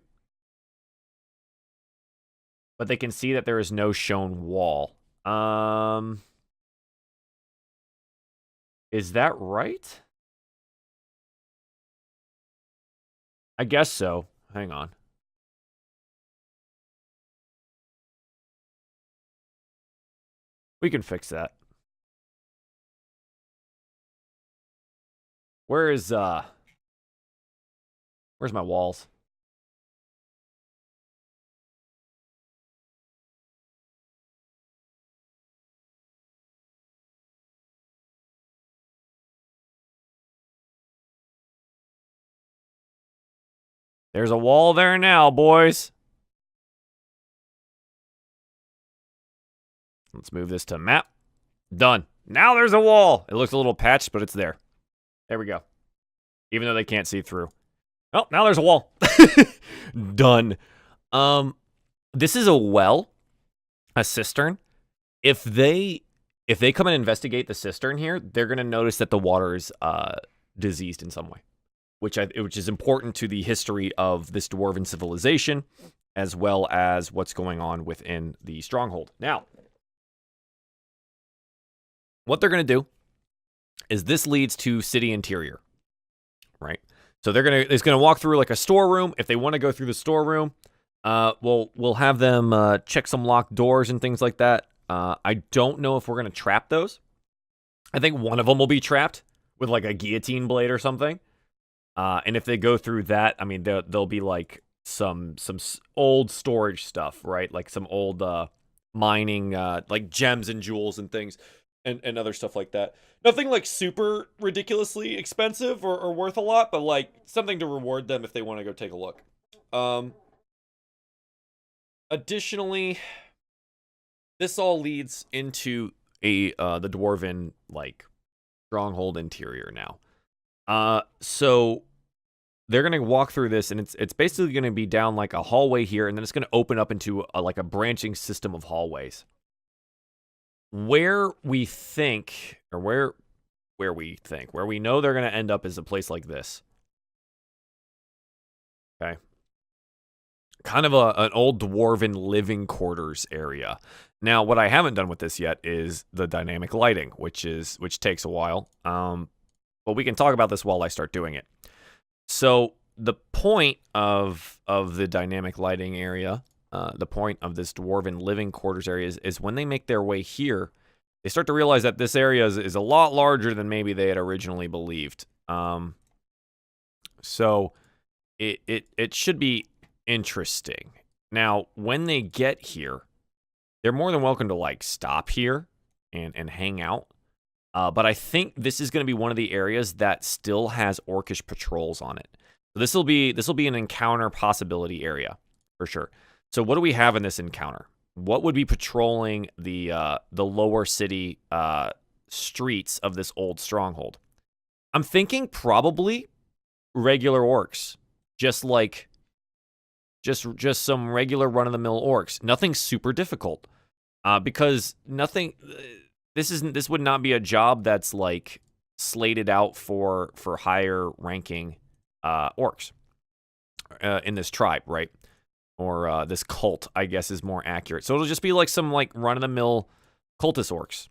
But they can see that there is no shown wall. Is that right? I guess so. Hang on. We can fix that. Where's my walls? There's a wall there now, boys. Let's move this to map. Done. Now there's a wall. It looks a little patched, but it's there. There we go. Even though they can't see through. Oh, now there's a wall. Done. This is a well, a cistern. If they come and investigate the cistern here, they're going to notice that the water is diseased in some way, which is important to the history of this dwarven civilization, as well as what's going on within the stronghold. Now, what they're going to do is this leads to city interior, right? So it's going to walk through like a storeroom. If they want to go through the storeroom, we'll have them check some locked doors and things like that. I don't know if we're going to trap those. I think one of them will be trapped with like a guillotine blade or something. And if they go through that, I mean, there'll be like some old storage stuff, right? Like some old mining, like gems and jewels and things. And other stuff like that. Nothing like super ridiculously expensive or worth a lot, but like something to reward them if they want to go take a look. Additionally, this all leads into the dwarven like stronghold interior now. So they're gonna walk through this, and it's basically gonna be down like a hallway here, and then it's gonna open up into like a branching system of hallways. Where we know they're going to end up is a place like this. Okay. Kind of an old dwarven living quarters area. Now, what I haven't done with this yet is the dynamic lighting, which takes a while. But we can talk about this while I start doing it. So the point of the dynamic lighting area, the point of this dwarven living quarters area is when they make their way here, they start to realize that this area is a lot larger than maybe they had originally believed. So it should be interesting. Now, when they get here, they're more than welcome to like stop here and hang out. But I think this is going to be one of the areas that still has orcish patrols on it. So this will be an encounter possibility area for sure. So what do we have in this encounter? What would be patrolling the lower city streets of this old stronghold? I'm thinking probably regular orcs, just some regular run-of-the-mill orcs. Nothing super difficult, because nothing. This would not be a job that's like slated out for higher ranking orcs in this tribe, right? Or this cult, I guess, is more accurate. So it'll just be like some like run-of-the-mill cultist orcs,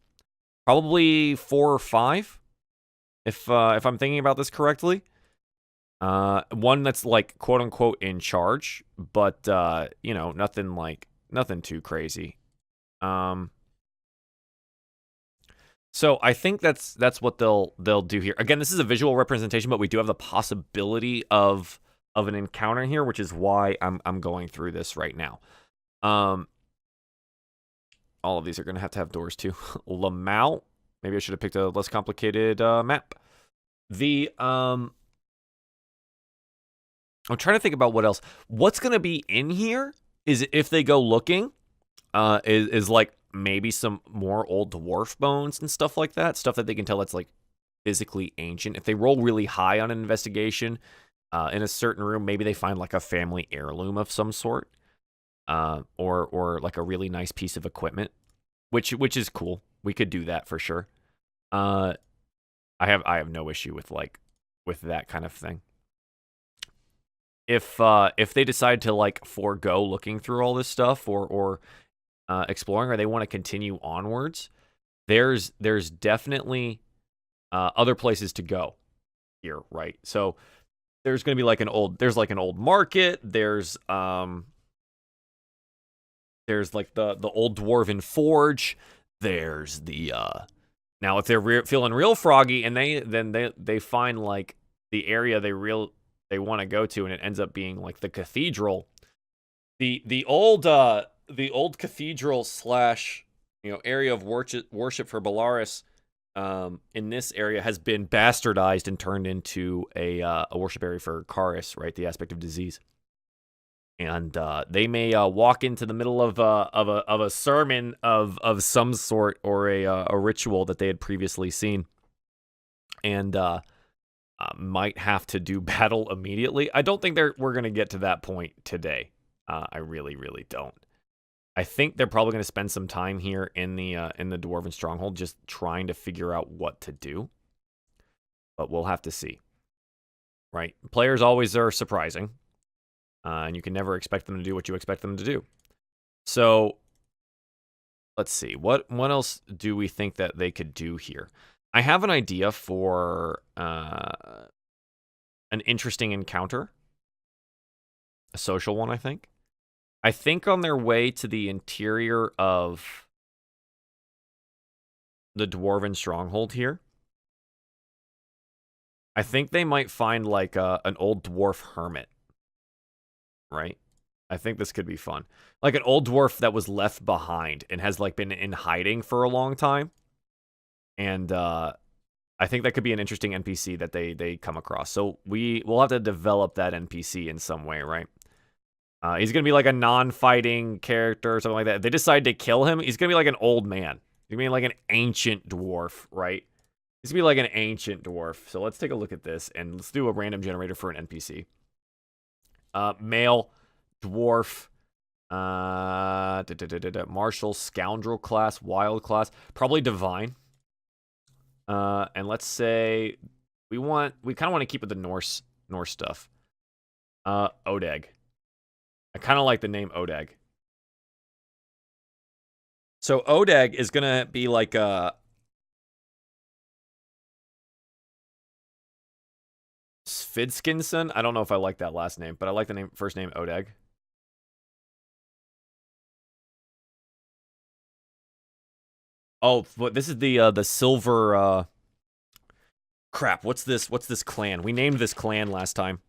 probably 4 or 5, if I'm thinking about this correctly. One that's like quote unquote in charge, but you know, nothing too crazy. So I think that's what they'll do here. Again, this is a visual representation, but we do have the possibility of an encounter here, which is why I'm going through this right now. All of these are going to have doors too. Lamau. Maybe I should have picked a less complicated map. I'm trying to think about what else. What's going to be in here is, if they go looking, is like maybe some more old dwarf bones and stuff like that. Stuff that they can tell that's like physically ancient. If they roll really high on an investigation in a certain room, maybe they find like a family heirloom of some sort, or like a really nice piece of equipment, which is cool. We could do that for sure. I have no issue with that kind of thing. If they decide to like forego looking through all this stuff or exploring, or they want to continue onwards, there's definitely other places to go here, right? So there's going to be like an old market. There's like the old dwarven forge. There's the now if they're feeling real froggy and they find like the area they want to go to, and it ends up being like the cathedral, the old cathedral slash, you know, area of worship for Belarus in this area has been bastardized and turned into a worship area for Karis, right? The aspect of disease. And they may walk into the middle of a sermon of some sort, or a ritual that they had previously seen, and might have to do battle immediately. I don't think we're going to get to that point today. I really, really don't. I think they're probably going to spend some time here in the Dwarven Stronghold, just trying to figure out what to do. But we'll have to see. Right? Players always are surprising, and you can never expect them to do what you expect them to do. So let's see. What else do we think that they could do here? I have an idea for an interesting encounter, a social one, I think. I think on their way to the interior of the Dwarven Stronghold here, I think they might find like an old dwarf hermit, right? I think this could be fun. Like an old dwarf that was left behind and has like been in hiding for a long time. And I think that could be an interesting NPC that they come across. So we'll have to develop that NPC in some way, right? He's going to be like a non-fighting character or something like that. If they decide to kill him, he's going to be like an old man. He's going to be like an ancient dwarf, right? He's going to be like an ancient dwarf. So let's take a look at this, and let's do a random generator for an NPC. Male, dwarf, martial, scoundrel class, wild class, probably divine. And let's say we kind of want to keep with the Norse stuff. Odag. I kind of like the name Odag. So Odag is going to be like a Svidskinson. I don't know if I like that last name, but I like the first name Odag. Oh, but this is the silver crap. What's this clan? We named this clan last time.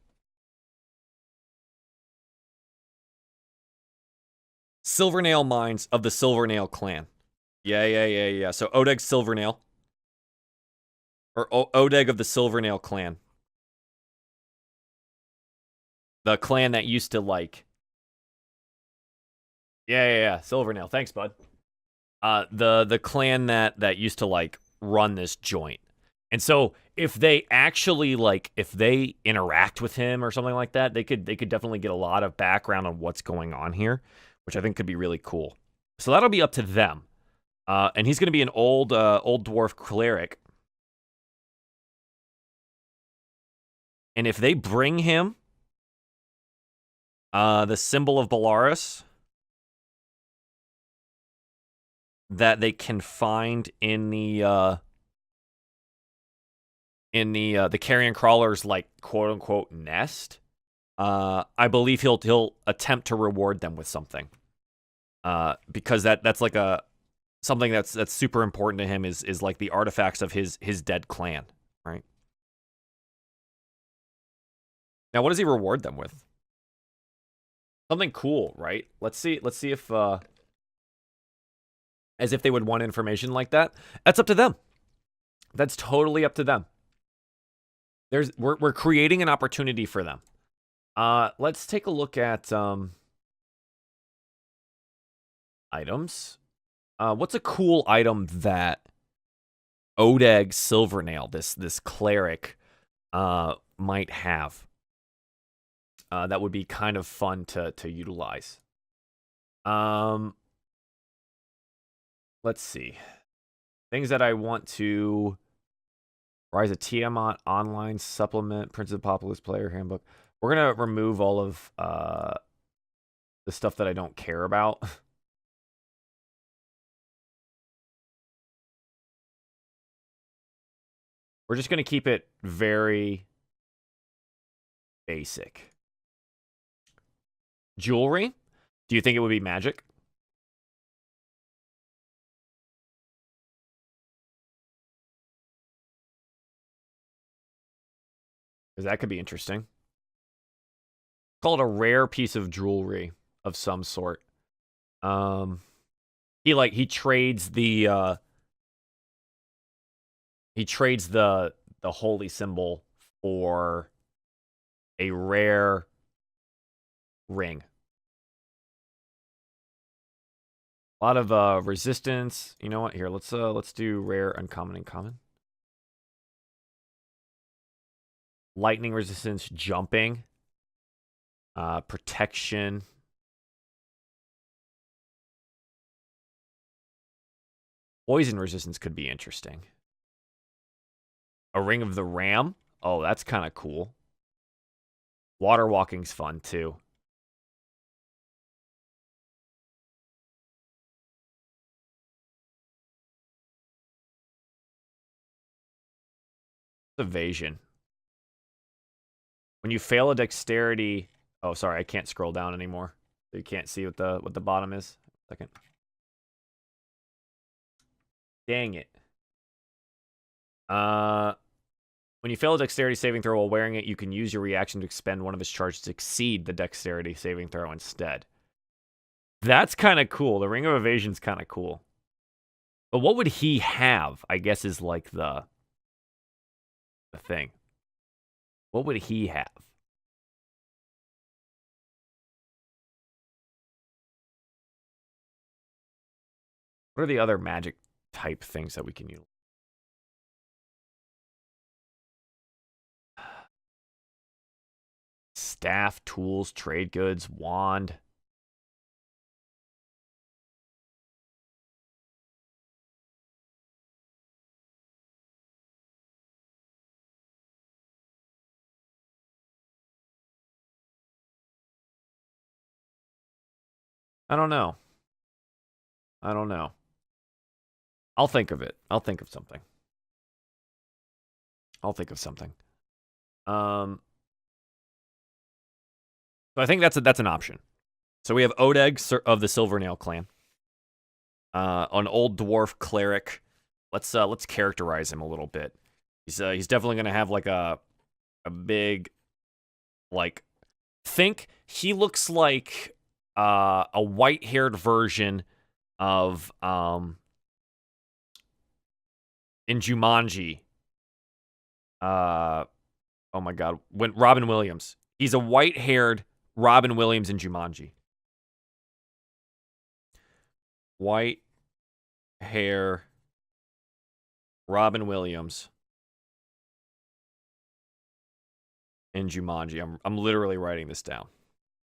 Silvernail Mines of the Silvernail clan. Yeah. So Odag Silvernail. Or Odag of the Silvernail clan. The clan that used to like. Yeah. Silvernail. Thanks, bud. The clan that used to like run this joint. And so if they actually like if they interact with him or something like that, they could definitely get a lot of background on what's going on here, which I think could be really cool. So that'll be up to them. And he's going to be an old dwarf cleric. And if they bring him the symbol of Belarus that they can find in the carrion crawler's like quote unquote nest, I believe he'll attempt to reward them with something. Because that's like something that's super important to him is like the artifacts of his dead clan, right? Now, what does he reward them with? Something cool, right? Let's see if as if they would want information like that. That's up to them. That's totally up to them. We're creating an opportunity for them. Let's take a look at items. What's a cool item that Odeg Silvernail, this cleric, might have? That would be kind of fun to utilize. Let's see. Things that I want to... Rise of Tiamat, online supplement, Prince of Populous player handbook. We're going to remove all of the stuff that I don't care about. We're just going to keep it very basic. Jewelry? Do you think it would be magic? Because that could be interesting. Call it a rare piece of jewelry of some sort. He trades the holy symbol for a rare ring. A lot of resistance. You know what? Here, let's do rare, uncommon, and common. Lightning resistance, jumping, protection. Poison resistance could be interesting. A ring of the ram. Oh, that's kind of cool. Water walking's fun too. Evasion. When you fail a dexterity... Oh, sorry, I can't scroll down anymore. So you can't see what the bottom is. Second. Dang it. When you fail a dexterity saving throw while wearing it, you can use your reaction to expend one of its charges to exceed the dexterity saving throw instead. That's kind of cool. The Ring of Evasion's kind of cool. But what would he have, I guess, is like the thing. What would he have? What are the other magic type things that we can use? Staff, tools, trade goods, wand. I don't know. I'll think of it. I'll think of something. So I think that's an option. So we have Odeg of the Silvernail clan. An old dwarf cleric. Let's characterize him a little bit. He's definitely gonna have like a big, like, think he looks like a white-haired version of in Jumanji. Oh my god, when Robin Williams. He's a white-haired Robin Williams in Jumanji. White hair Robin Williams in Jumanji. I'm literally writing this down.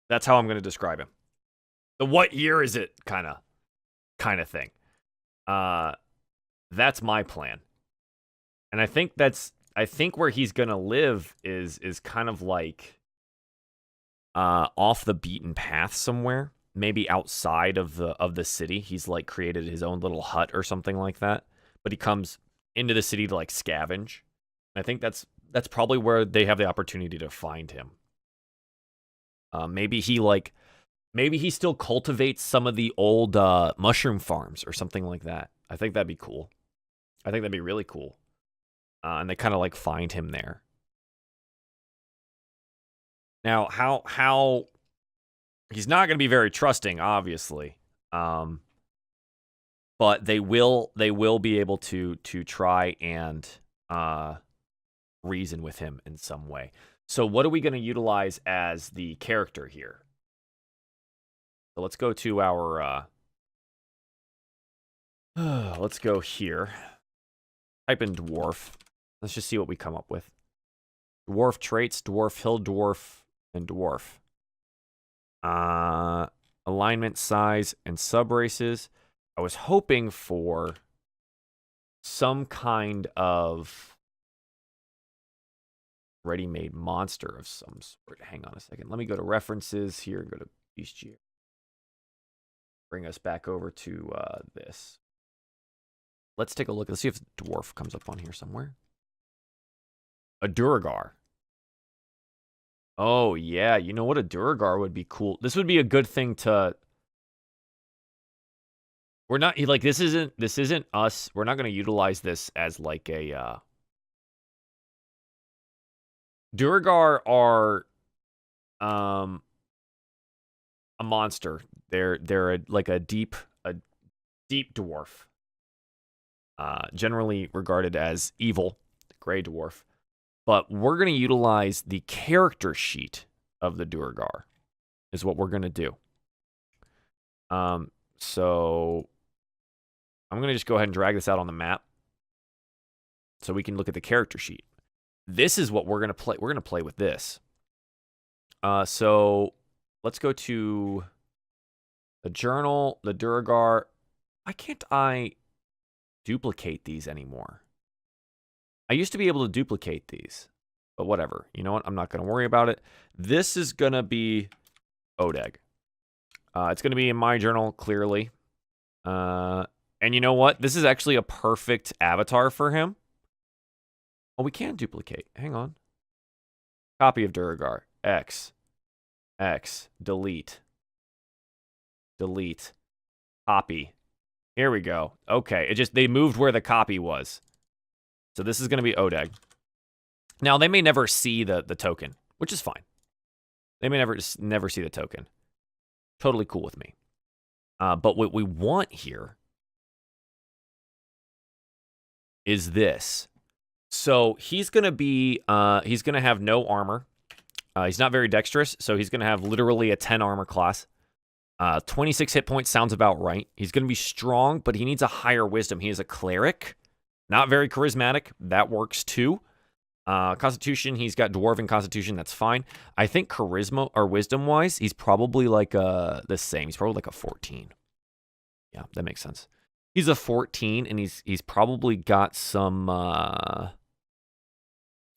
That's how I'm going to describe him. The what year is it kind of thing. That's my plan. And I think where he's going to live is kind of like off the beaten path somewhere, maybe outside of the city. He's like created his own little hut or something like that. But he comes into the city to like scavenge. I think that's probably where they have the opportunity to find him. Maybe he still cultivates some of the old mushroom farms or something like that. I think that'd be cool. I think that'd be really cool. And they kind of like find him there. Now, how he's not going to be very trusting, obviously. But they will be able to try and reason with him in some way. So what are we going to utilize as the character here? So let's go to our let's go here. Type in dwarf. Let's just see what we come up with. Dwarf traits, dwarf, hill dwarf, and dwarf. Alignment, size, and subraces. I was hoping for some kind of ready-made monster of some sort. Hang on a second. Let me go to references here and go to bestiary. Bring us back over to this. Let's take a look. Let's see if dwarf comes up on here somewhere. A Duragar. Oh, yeah. You know what? A Duragar would be cool. This would be a good thing to... We're not... Like, this isn't us. We're not going to utilize this as, like, a... Duragar are... a monster. They're like a deep dwarf. Generally regarded as evil. Gray dwarf. But we're going to utilize the character sheet of the Duragar, is what we're going to do. So I'm going to just go ahead and drag this out on the map so we can look at the character sheet. This is what we're going to play. We're going to play with this. So let's go to the journal, the Duragar. Why can't I duplicate these anymore? I used to be able to duplicate these, but whatever. You know what? I'm not going to worry about it. This is going to be Odeg. It's going to be in my journal, clearly. And you know what? This is actually a perfect avatar for him. Oh, we can duplicate. Hang on. Copy of Duragar. X. Delete. Copy. Here we go. Okay. They moved where the copy was. So this is going to be Odeg. Now, they may never see the token, which is fine. They may never see the token. Totally cool with me. But what we want here is this. So he's going to be, he's going to have no armor. He's not very dexterous, so he's going to have literally a 10 armor class. 26 hit points sounds about right. He's going to be strong, but he needs a higher wisdom. He is a cleric. Not very charismatic. That works too. Constitution, he's got dwarven constitution. That's fine. I think charisma or wisdom-wise, he's probably like the same. He's probably like a 14. Yeah, that makes sense. He's a 14, and he's probably got some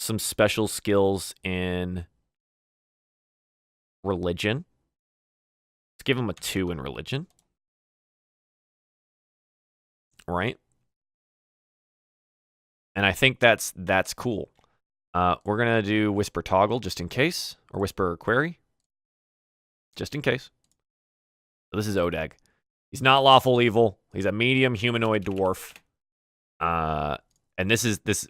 special skills in religion. Let's give him a 2 in religion. Right? And I think that's cool. We're going to do Whisper Toggle just in case. Or Whisper Query. Just in case. So this is Odeg. He's not lawful evil. He's a medium humanoid dwarf. And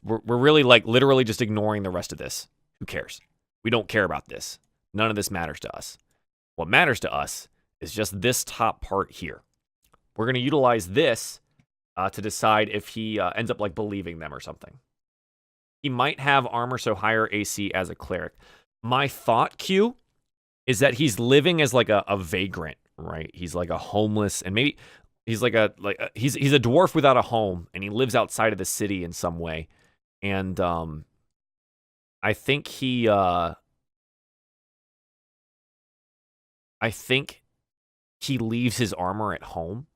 we're really like literally just ignoring the rest of this. Who cares? We don't care about this. None of this matters to us. What matters to us is just this top part here. We're going to utilize this to decide if he ends up like believing them or something. He might have armor, so higher AC as a cleric. My thought, Q, is that he's living as like a vagrant, right? He's like a homeless, and maybe he's he's a dwarf without a home, and he lives outside of the city in some way. And I think he leaves his armor at home.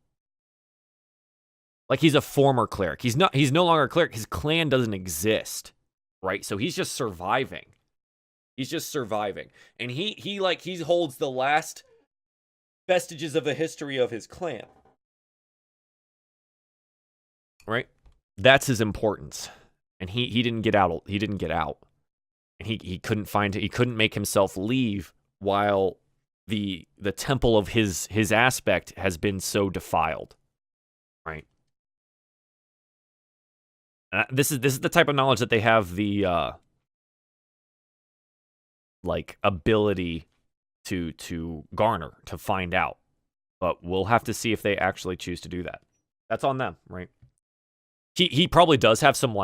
Like, he's a former cleric. He's no longer a cleric. His clan doesn't exist, right? So he's just surviving. He's just surviving. And he holds the last vestiges of the history of his clan. Right? That's his importance. And he didn't get out. He didn't get out. And he couldn't make himself leave while the temple of his aspect has been so defiled. Right? This is the type of knowledge that they have the ability to garner, to find out. But we'll have to see if they actually choose to do that. That's on them, right? He probably does have some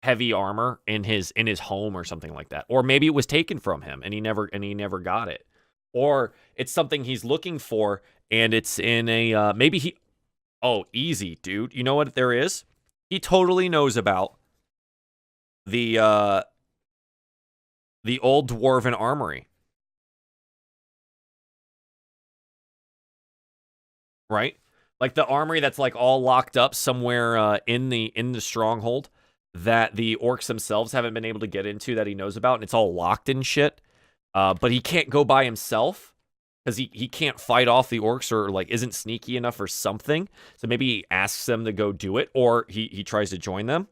heavy armor in his home or something like that. Or maybe it was taken from him and he never got it. Or it's something he's looking for and it's in a oh, easy, dude. You know what there is? He totally knows about the old dwarven armory. Right? Like the armory that's like all locked up somewhere in the stronghold that the orcs themselves haven't been able to get into, that he knows about, and it's all locked and shit. But he can't go by himself because he can't fight off the orcs, or like isn't sneaky enough or something. So maybe he asks them to go do it, or he tries to join them.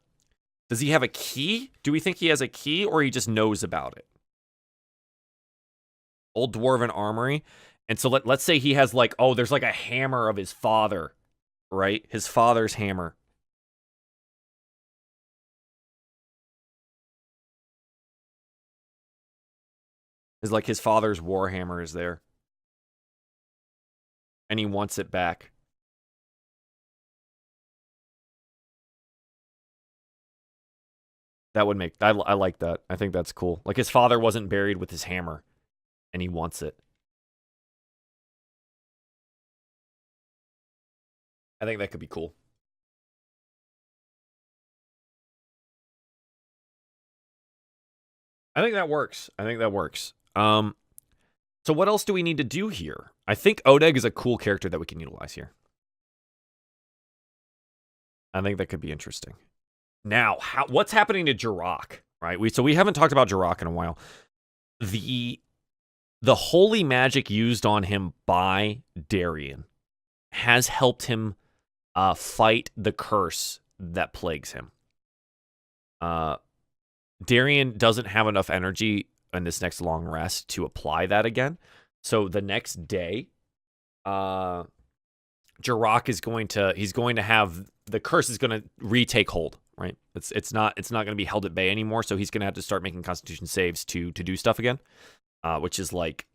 Does he have a key? Do we think he has a key, or he just knows about it? Old dwarven armory. And so let's say he has there's like a hammer of his father, right? His father's hammer. His father's warhammer is there. And he wants it back. That would make... I like that. I think that's cool. Like, his father wasn't buried with his hammer. And he wants it. I think that could be cool. I think that works. So what else do we need to do here? I think Odeg is a cool character that we can utilize here. I think that could be interesting. Now, what's happening to Jirok, right? We haven't talked about Jirok in a while. The holy magic used on him by Darian has helped him fight the curse that plagues him. Darian doesn't have enough energy in this next long rest to apply that again. So the next day, Jirok is going to have the curse is going to retake hold, right? It's not going to be held at bay anymore. So he's going to have to start making Constitution saves to do stuff again, which is like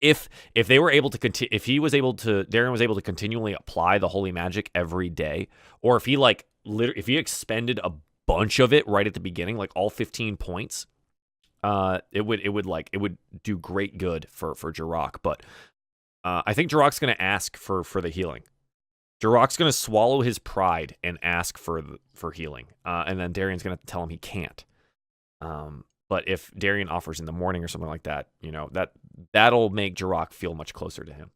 if they were able to Darian was able to continually apply the holy magic every day, or if he expended a bunch of it right at the beginning, like all 15 points, it would do great good for Jirok. But I think Jirok's going to ask for the healing. Jirok's going to swallow his pride and ask for healing, and then Darian's going to tell him he can't. But if Darian offers in the morning or something like that, that'll make Jirok feel much closer to him.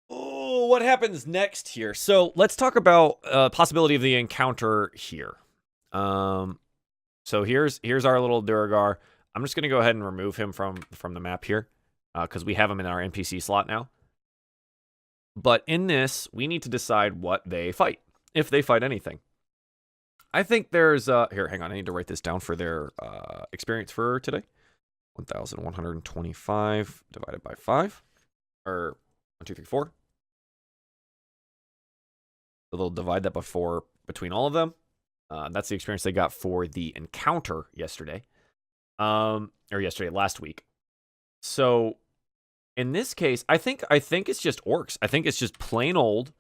What happens next here? So let's talk about possibility of the encounter here. So here's our little Duragar. I'm just going to go ahead and remove him from the map here because we have him in our NPC slot now. But in this, we need to decide what they fight, if they fight anything. I think there's... here, hang on. I need to write this down for their experience for today. 1,125 divided by 5. Or 1, 2, 3, 4. So they'll divide that between all of them. That's the experience they got for the encounter yesterday. Last week. So in this case, I think it's just orcs. I think it's just plain old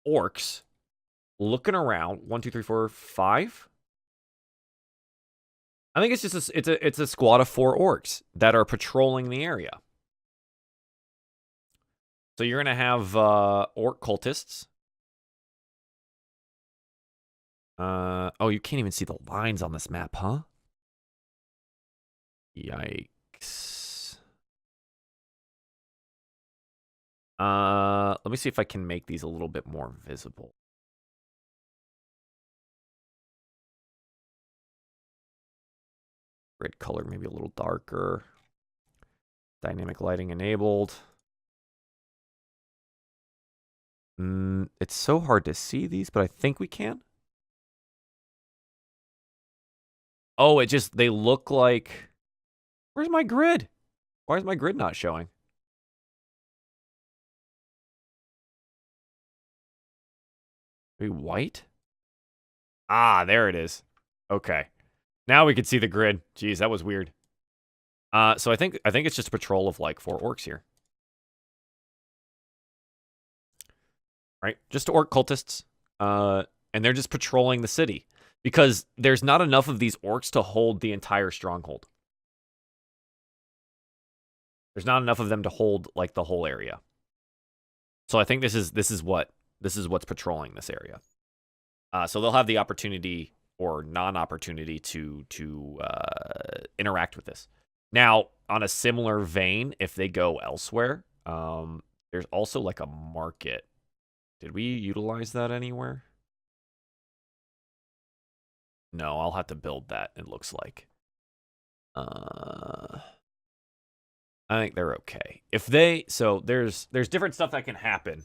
orcs looking around. 1, 2, 3, 4, 5. I think it's just it's a squad of 4 orcs that are patrolling the area. So you're gonna have orc cultists. Oh, you can't even see the lines on this map, huh? Yikes. Let me see if I can make these a little bit more visible. Red color maybe a little darker. Dynamic lighting enabled. It's so hard to see these, but I think we can. Oh, they look like... Where's my grid? Why is my grid not showing? Maybe white? Ah, there it is. Okay. Now we can see the grid. Jeez, that was weird. So I think it's just a patrol of like 4 orcs here. Right? Just orc cultists. And they're just patrolling the city. Because there's not enough of these orcs to hold the entire stronghold. There's not enough of them to hold like the whole area. So I think this is what's patrolling this area. So they'll have the opportunity or non-opportunity to interact with this. Now, on a similar vein, if they go elsewhere, there's also like a market. Did we utilize that anywhere? No, I'll have to build that, it looks like. I think they're okay. So there's different stuff that can happen.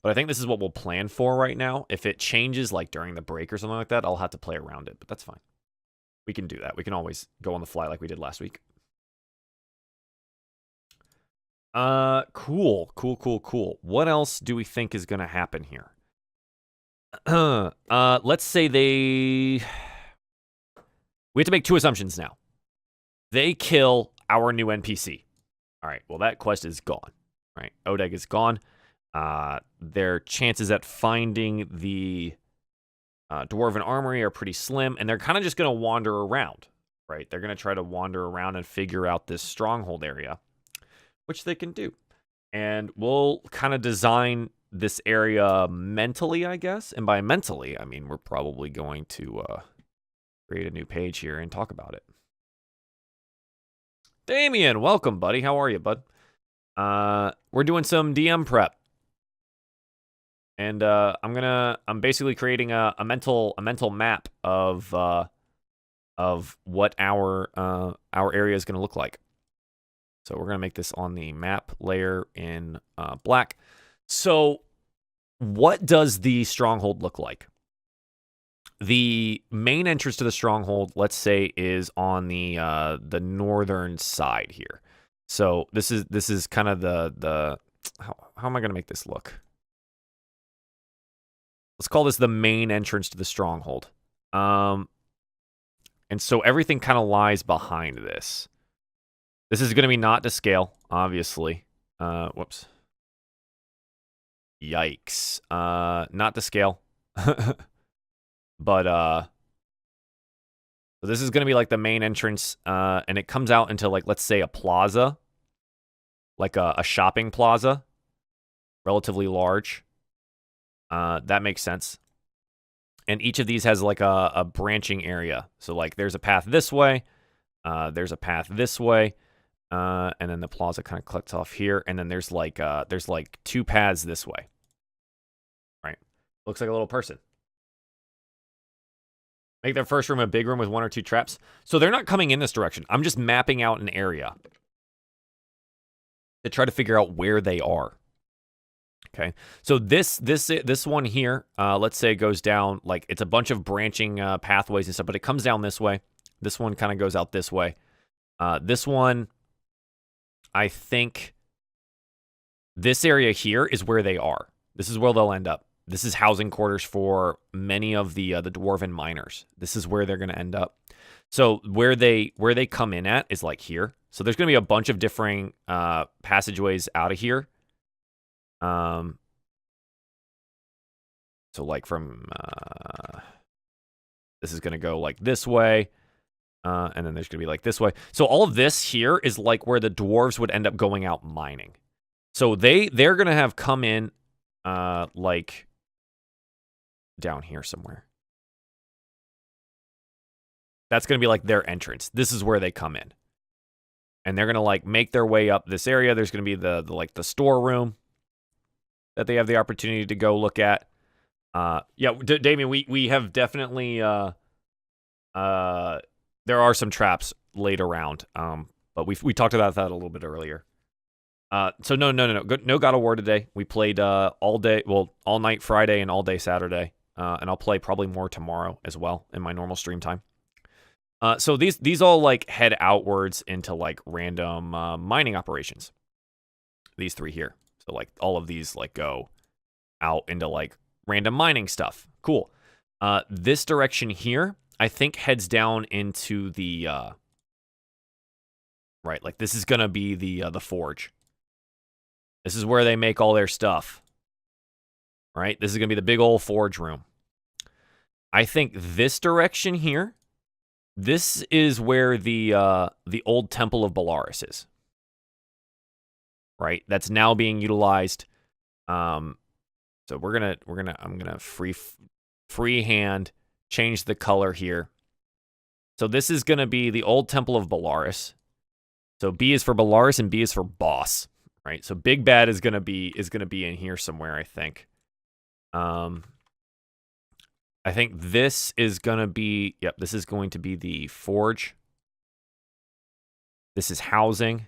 But I think this is what we'll plan for right now. If it changes like during the break or something like that, I'll have to play around it, but that's fine. We can do that. We can always go on the fly like we did last week. Cool. What else do we think is going to happen here? Let's say we have to make 2 assumptions now. They kill our new NPC. All right, well, that quest is gone, right? Odeg is gone. Their chances at finding the Dwarven Armory are pretty slim, and they're kind of just going to wander around, right? They're going to try to wander around and figure out this stronghold area, which they can do. And we'll kind of design this area mentally, I guess. And by mentally, I mean we're probably going to create a new page here and talk about it. Damien, welcome, buddy. How are you, bud? We're doing some DM prep. And I'm basically creating a mental map of what our area is going to look like. So we're going to make this on the map layer in black. So what does the stronghold look like? The main entrance to the stronghold, let's say, is on the northern side here. So this is kind of the how am I going to make this look? Let's call this the main entrance to the stronghold. And so everything kind of lies behind this. This is going to be not to scale, obviously. Whoops. Yikes. Not to scale. But, so this is going to be like the main entrance, and it comes out into like, let's say a plaza. Like a shopping plaza. Relatively large. That makes sense. And each of these has like a branching area. So like there's a path this way. There's a path this way. And then the plaza kind of cuts off here. And then there's like 2 paths this way. Right. Looks like a little person. Make their first room a big room with 1 or 2 traps. So they're not coming in this direction. I'm just mapping out an area to try to figure out where they are. Okay. So this one here, let's say it goes down, like it's a bunch of branching pathways and stuff, but it comes down this way. This one kind of goes out this way. This one, I think this area here is where they are. This is where they'll end up. This is housing quarters for many of the dwarven miners. This is where they're going to end up. So where they come in at is like here. So there's going to be a bunch of different passageways out of here. So like from this is going to go like this way. And then there's going to be like this way. So all of this here is like where the dwarves would end up going out mining. So they're going to have come in like down here somewhere. That's going to be like their entrance. This is where they come in. And they're going to like make their way up this area. There's going to be the like the storeroom that they have the opportunity to go look at. Yeah, Damien, we have definitely there are some traps laid around. But we talked about that a little bit earlier. So no God of War today. We played all day, well, all night Friday and all day Saturday. And I'll play probably more tomorrow as well in my normal stream time. So these all like head outwards into like random mining operations. These three here. So like all of these like go out into like random mining stuff. Cool. This direction here, I think heads down into the right, like this is gonna be the forge. This is where they make all their stuff. Right? This is gonna be the big old forge room. I think this direction here, this is where the old Temple of Belarus is. Right? That's now being utilized. So I'm gonna freehand change the color here. So this is gonna be the old Temple of Belarus. So B is for Belarus and B is for boss. Right? So Big Bad is gonna be in here somewhere, I think. I think this is gonna be, yep, this is going to be the forge. This is housing.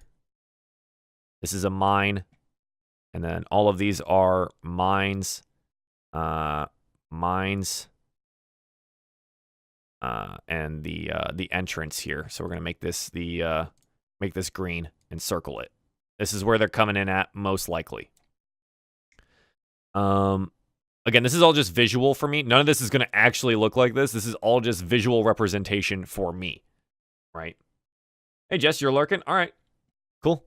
This is a mine. And then all of these are mines. Mines. And the entrance here. So we're gonna make this make this green and circle it. This is where they're coming in at most likely. Again, this is all just visual for me. None of this is gonna actually look like this. This is all just visual representation for me. Right? Hey Jess, you're lurking? Alright. Cool.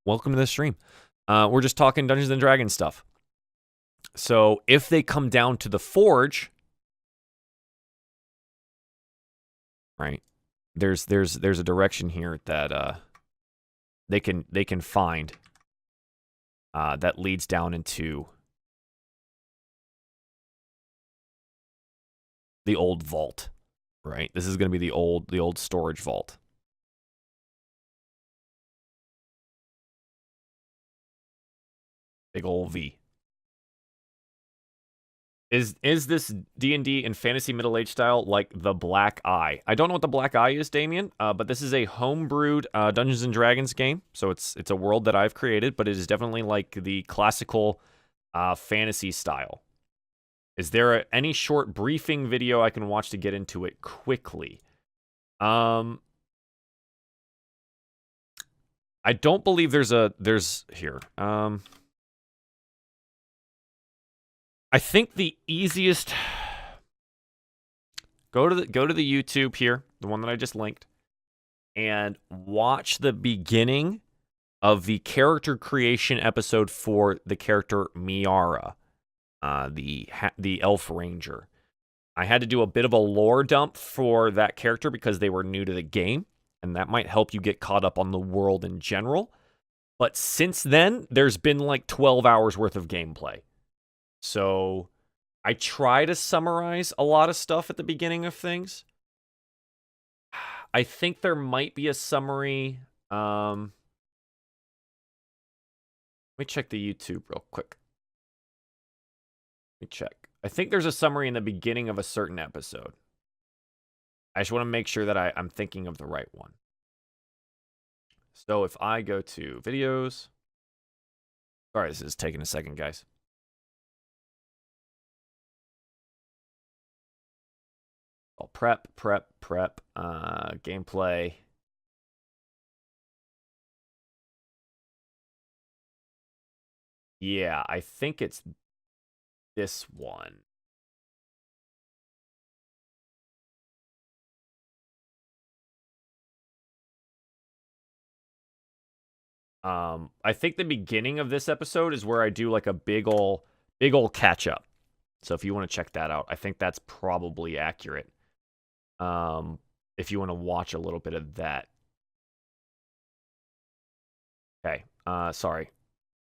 Welcome to the stream. We're just talking Dungeons and Dragons stuff. So if they come down to the forge, right? There's a direction here that they can find that leads down into the old vault, right? This is going to be the old storage vault. Big old V. Is this D&D in fantasy middle age style like the Black Eye? I don't know what the Black Eye is, Damien, but this is a homebrewed Dungeons and Dragons game. So it's a world that I've created, but it is definitely like the classical fantasy style. Is there any short briefing video I can watch to get into it quickly? I don't believe there's here. I think the easiest, go to the YouTube here, the one that I just linked, and watch the beginning of the character creation episode for the character Miara, the elf ranger. I had to do a bit of a lore dump for that character because they were new to the game, and that might help you get caught up on the world in general. But since then, there's been like 12 hours worth of gameplay. So I try to summarize a lot of stuff at the beginning of things. I think there might be a summary. Let me check the YouTube real quick. Let me check. I think there's a summary in the beginning of a certain episode. I just want to make sure that I'm thinking of the right one. So if I go to videos. Sorry, this is taking a second, guys. Oh, prep, gameplay. Yeah, I think it's this one. I think the beginning of this episode is where I do like a big ol' catch up. So if you want to check that out, I think that's probably accurate. If you want to watch a little bit of that. Okay. Sorry.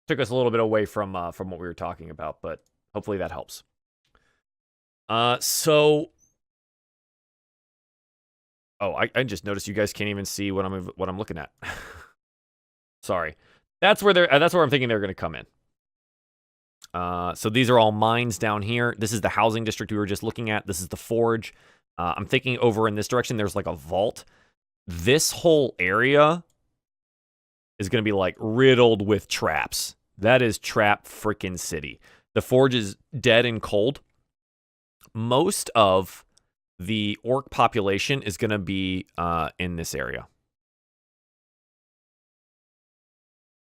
Took us a little bit away from what we were talking about, but hopefully that helps. So oh, I just noticed you guys can't even see what I'm looking at. Sorry. That's where I'm thinking they're going to come in. So these are all mines down here. This is the housing district we were just looking at. This is the forge. I'm thinking over in this direction, there's like a vault. This whole area is going to be like riddled with traps. That is trap freaking city. The forge is dead and cold. Most of the orc population is going to be in this area.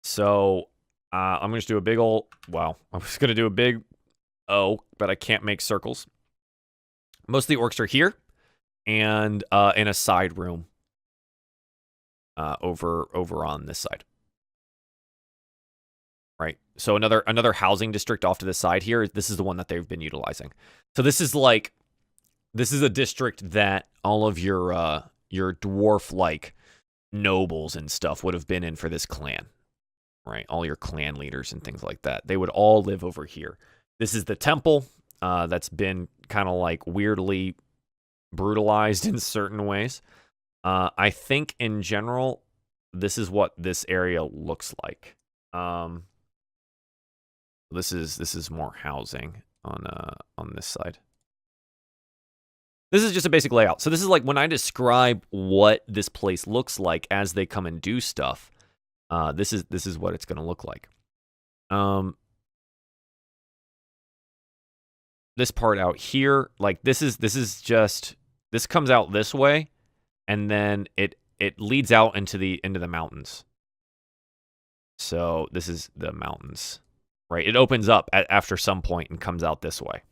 So I'm going to do a big old, wow, I was going to do a big O, but I can't make circles. Most of the orcs are here and in a side room over on this side. Right. So another housing district off to the side here. This is the one that they've been utilizing. So this is a district that all of your dwarf-like nobles and stuff would have been in for this clan. Right? All your clan leaders and things like that. They would all live over here. This is the temple that's been kind of like weirdly brutalized in certain ways. I think in general, this is what this area looks like. This is more housing on this side. This is just a basic layout. So this is like when I describe what this place looks like as they come and do stuff. This is what it's going to look like. This part out here, like this comes out this way, and then it leads out into the mountains. So this is the mountains, right? It opens up after some point and comes out this way.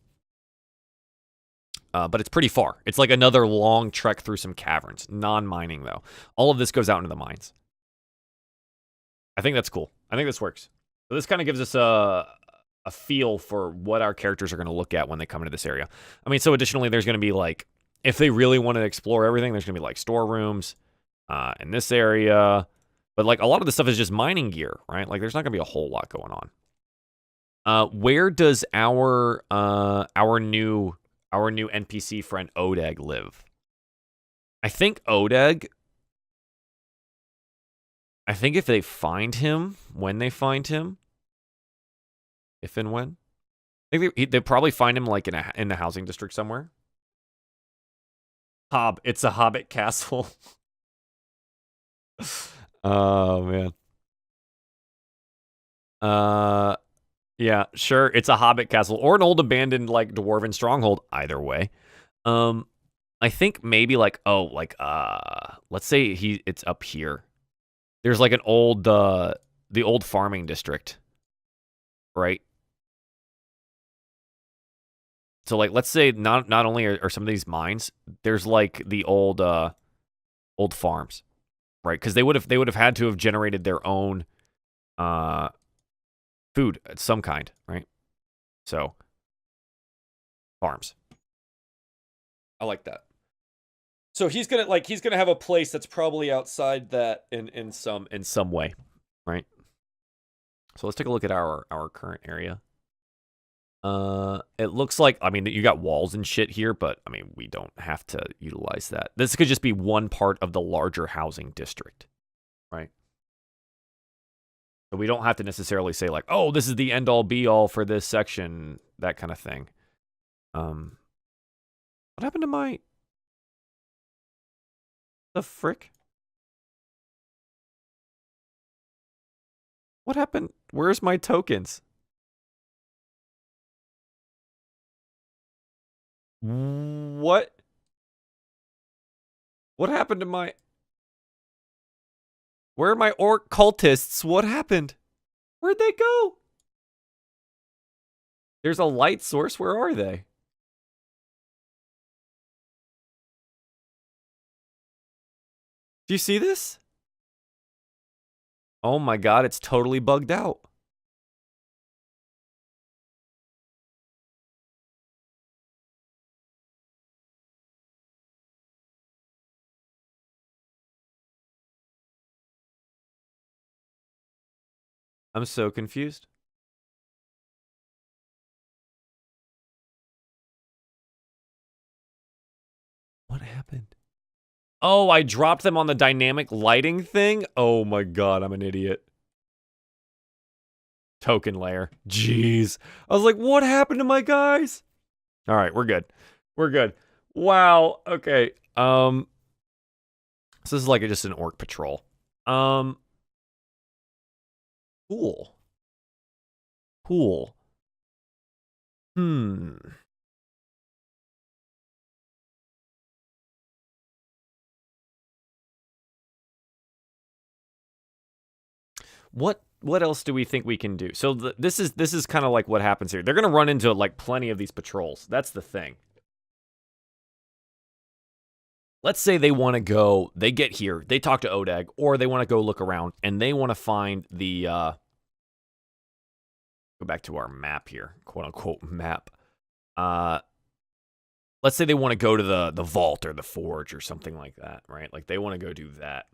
But it's pretty far. It's like another long trek through some caverns. Non-mining, though. All of this goes out into the mines. I think that's cool. I think this works. So this kind of gives us a feel for what our characters are going to look at when they come into this area. I mean, so additionally, there's going to be like, if they really want to explore everything, there's going to be like storerooms in this area. But like a lot of the stuff is just mining gear, right? Like there's not going to be a whole lot going on. Where does our new NPC friend Odeg live? I think if they find him, when they find him, if and when, I think they probably find him like in the housing district somewhere. It's a hobbit castle. Oh man. Yeah, sure. It's a hobbit castle or an old abandoned like dwarven stronghold. Either way, I think maybe like let's say it's up here. There's like an old the old farming district, right? So like let's say not only are some of these mines, there's like the old farms, right? Because they would have had to have generated their own food of some kind, right? So farms. I like that. So he's gonna have a place that's probably outside that in some way, right? So let's take a look at our current area. It looks like, I mean, you got walls and shit here, but I mean, we don't have to utilize that. This could just be one part of the larger housing district, right? So we don't have to necessarily say like, oh, this is the end all be all for this section, that kind of thing. What happened to my... The frick? What happened? Where's my tokens? What? What happened to my... Where are my orc cultists? What happened? Where'd they go? There's a light source. Where are they? Do you see this? Oh my god, it's totally bugged out. I'm so confused. What happened? Oh, I dropped them on the dynamic lighting thing? Oh my god, I'm an idiot. Token layer. Jeez. I was like, what happened to my guys? All right, we're good. We're good. Wow. Okay. So this is like just an orc patrol. Cool. Cool. What else do we think we can do? So this is kind of like what happens here. They're gonna run into like plenty of these patrols. That's the thing. Let's say they want to go. They get here. They talk to Odag, or they want to go look around, and they want to find the. Go back to our map here, quote unquote map. Let's say they want to go to the vault or the forge or something like that, right? Like they want to go do that.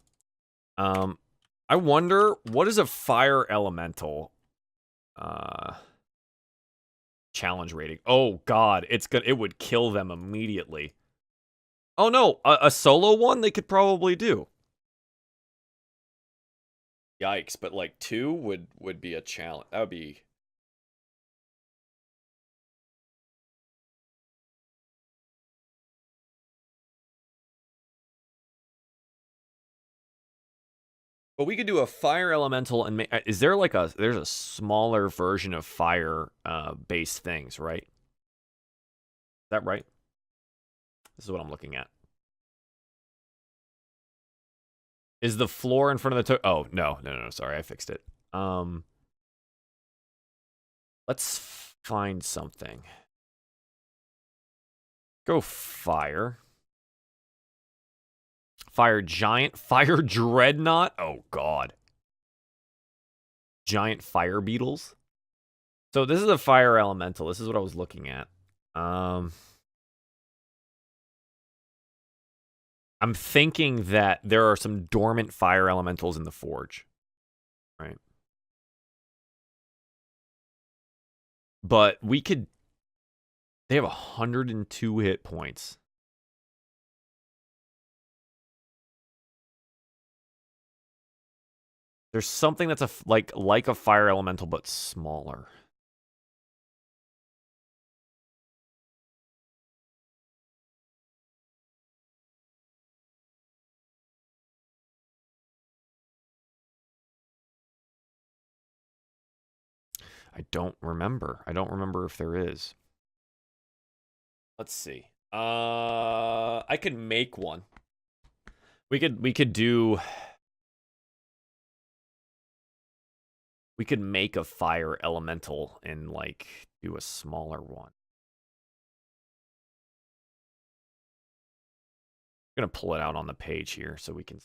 I wonder, what is a fire elemental challenge rating? Oh god, it would kill them immediately. Oh no, a solo one they could probably do. Yikes, but like 2 would be a challenge. That would be. But we could do a fire elemental and is there like there's a smaller version of fire based things, right? Is that right? This is what I'm looking at. Is the floor in front of the oh, no, sorry, I fixed it. Let's find something. Go fire. Fire giant, fire dreadnought. Oh god. Giant fire beetles. So this is a fire elemental. This is what I was looking at. I'm thinking that there are some dormant fire elementals in the forge. Right. But we could. They have 102 hit points. There's something that's like a fire elemental but smaller. I don't remember. I don't remember if there is. Let's see. I could make one. We could do. We could make a fire elemental and like do a smaller one. I'm gonna pull it out on the page here so we can.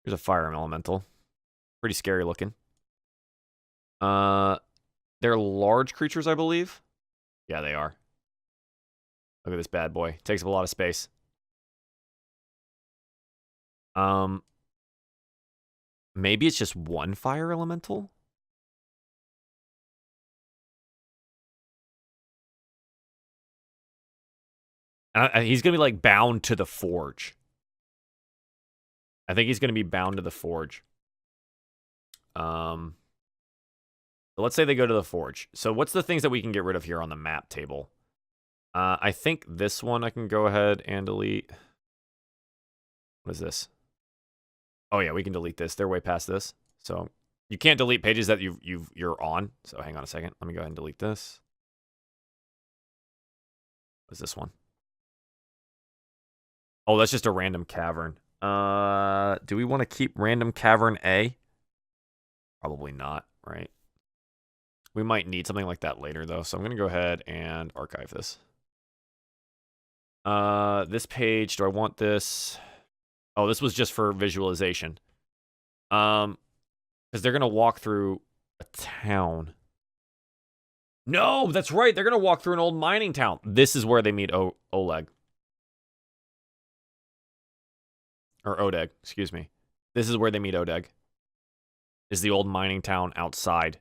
Here's a fire elemental. Pretty scary looking. They're large creatures, I believe. Yeah, they are. Look at this bad boy. Takes up a lot of space. Maybe it's just one fire elemental? He's going to be, like, bound to the forge. I think he's going to be bound to the forge. So let's say they go to the forge. So what's the things that we can get rid of here on the map table? I think this one I can go ahead and delete. What is this? Oh yeah, we can delete this. They're way past this. So you can't delete pages that you're on. So hang on a second. Let me go ahead and delete this. What's this one? Oh, that's just a random cavern. Do we want to keep random cavern A? Probably not, right? We might need something like that later, though. So I'm going to go ahead and archive this. This page, do I want this? Oh, this was just for visualization. Because they're going to walk through a town. No, that's right. They're going to walk through an old mining town. This is where they meet Oleg. Or Odag, excuse me. This is where they meet Odeg. Is the old mining town outside.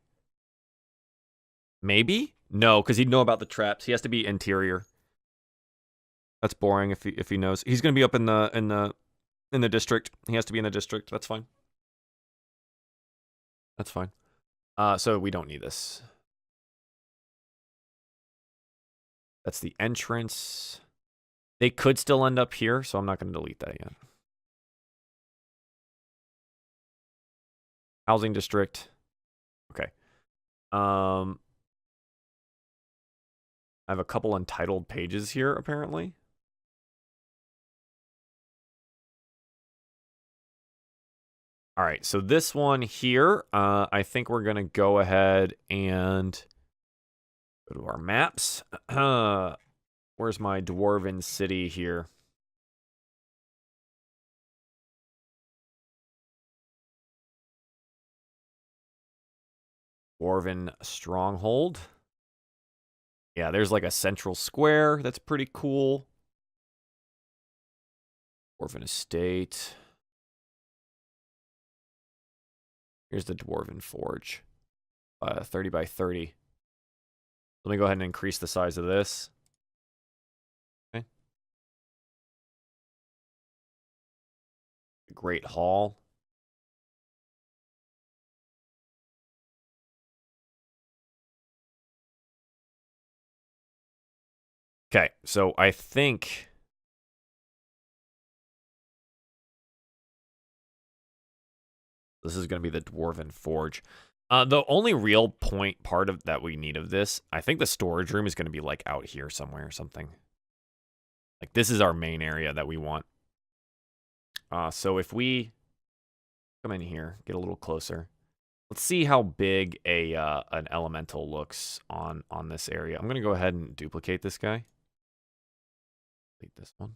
Maybe? No, because he'd know about the traps. He has to be interior. That's boring if he knows. He's gonna be up in the district. He has to be in the district. That's fine. That's fine. So we don't need this. That's the entrance. They could still end up here, so I'm not going to delete that yet. Housing district. Okay. I have a couple untitled pages here, apparently. All right, so this one here, I think we're going to go ahead and go to our maps. Where's my dwarven city here? Dwarven stronghold. Yeah, there's like a central square. That's pretty cool. Dwarven estate. Here's the dwarven forge. 30 by 30. Let me go ahead and increase the size of this. Okay. Great hall. Okay, so I think this is going to be the dwarven forge. The only real part of that we need of this, I think the storage room is going to be like out here somewhere or something. Like this is our main area that we want. So if we come in here, get a little closer. Let's see how big an elemental looks on this area. I'm going to go ahead and duplicate this guy. Delete this one.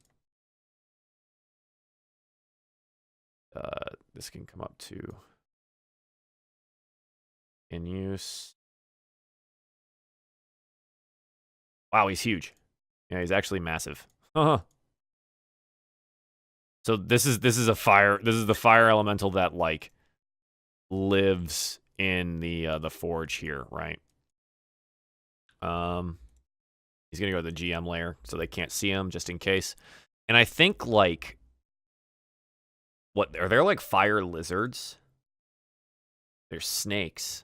This can come up to in use. Wow, he's huge. Yeah, he's actually massive. So this is the fire elemental that like lives in the forge here, right? He's gonna go to the GM layer so they can't see him just in case. And I think like what are there like fire lizards? There's snakes.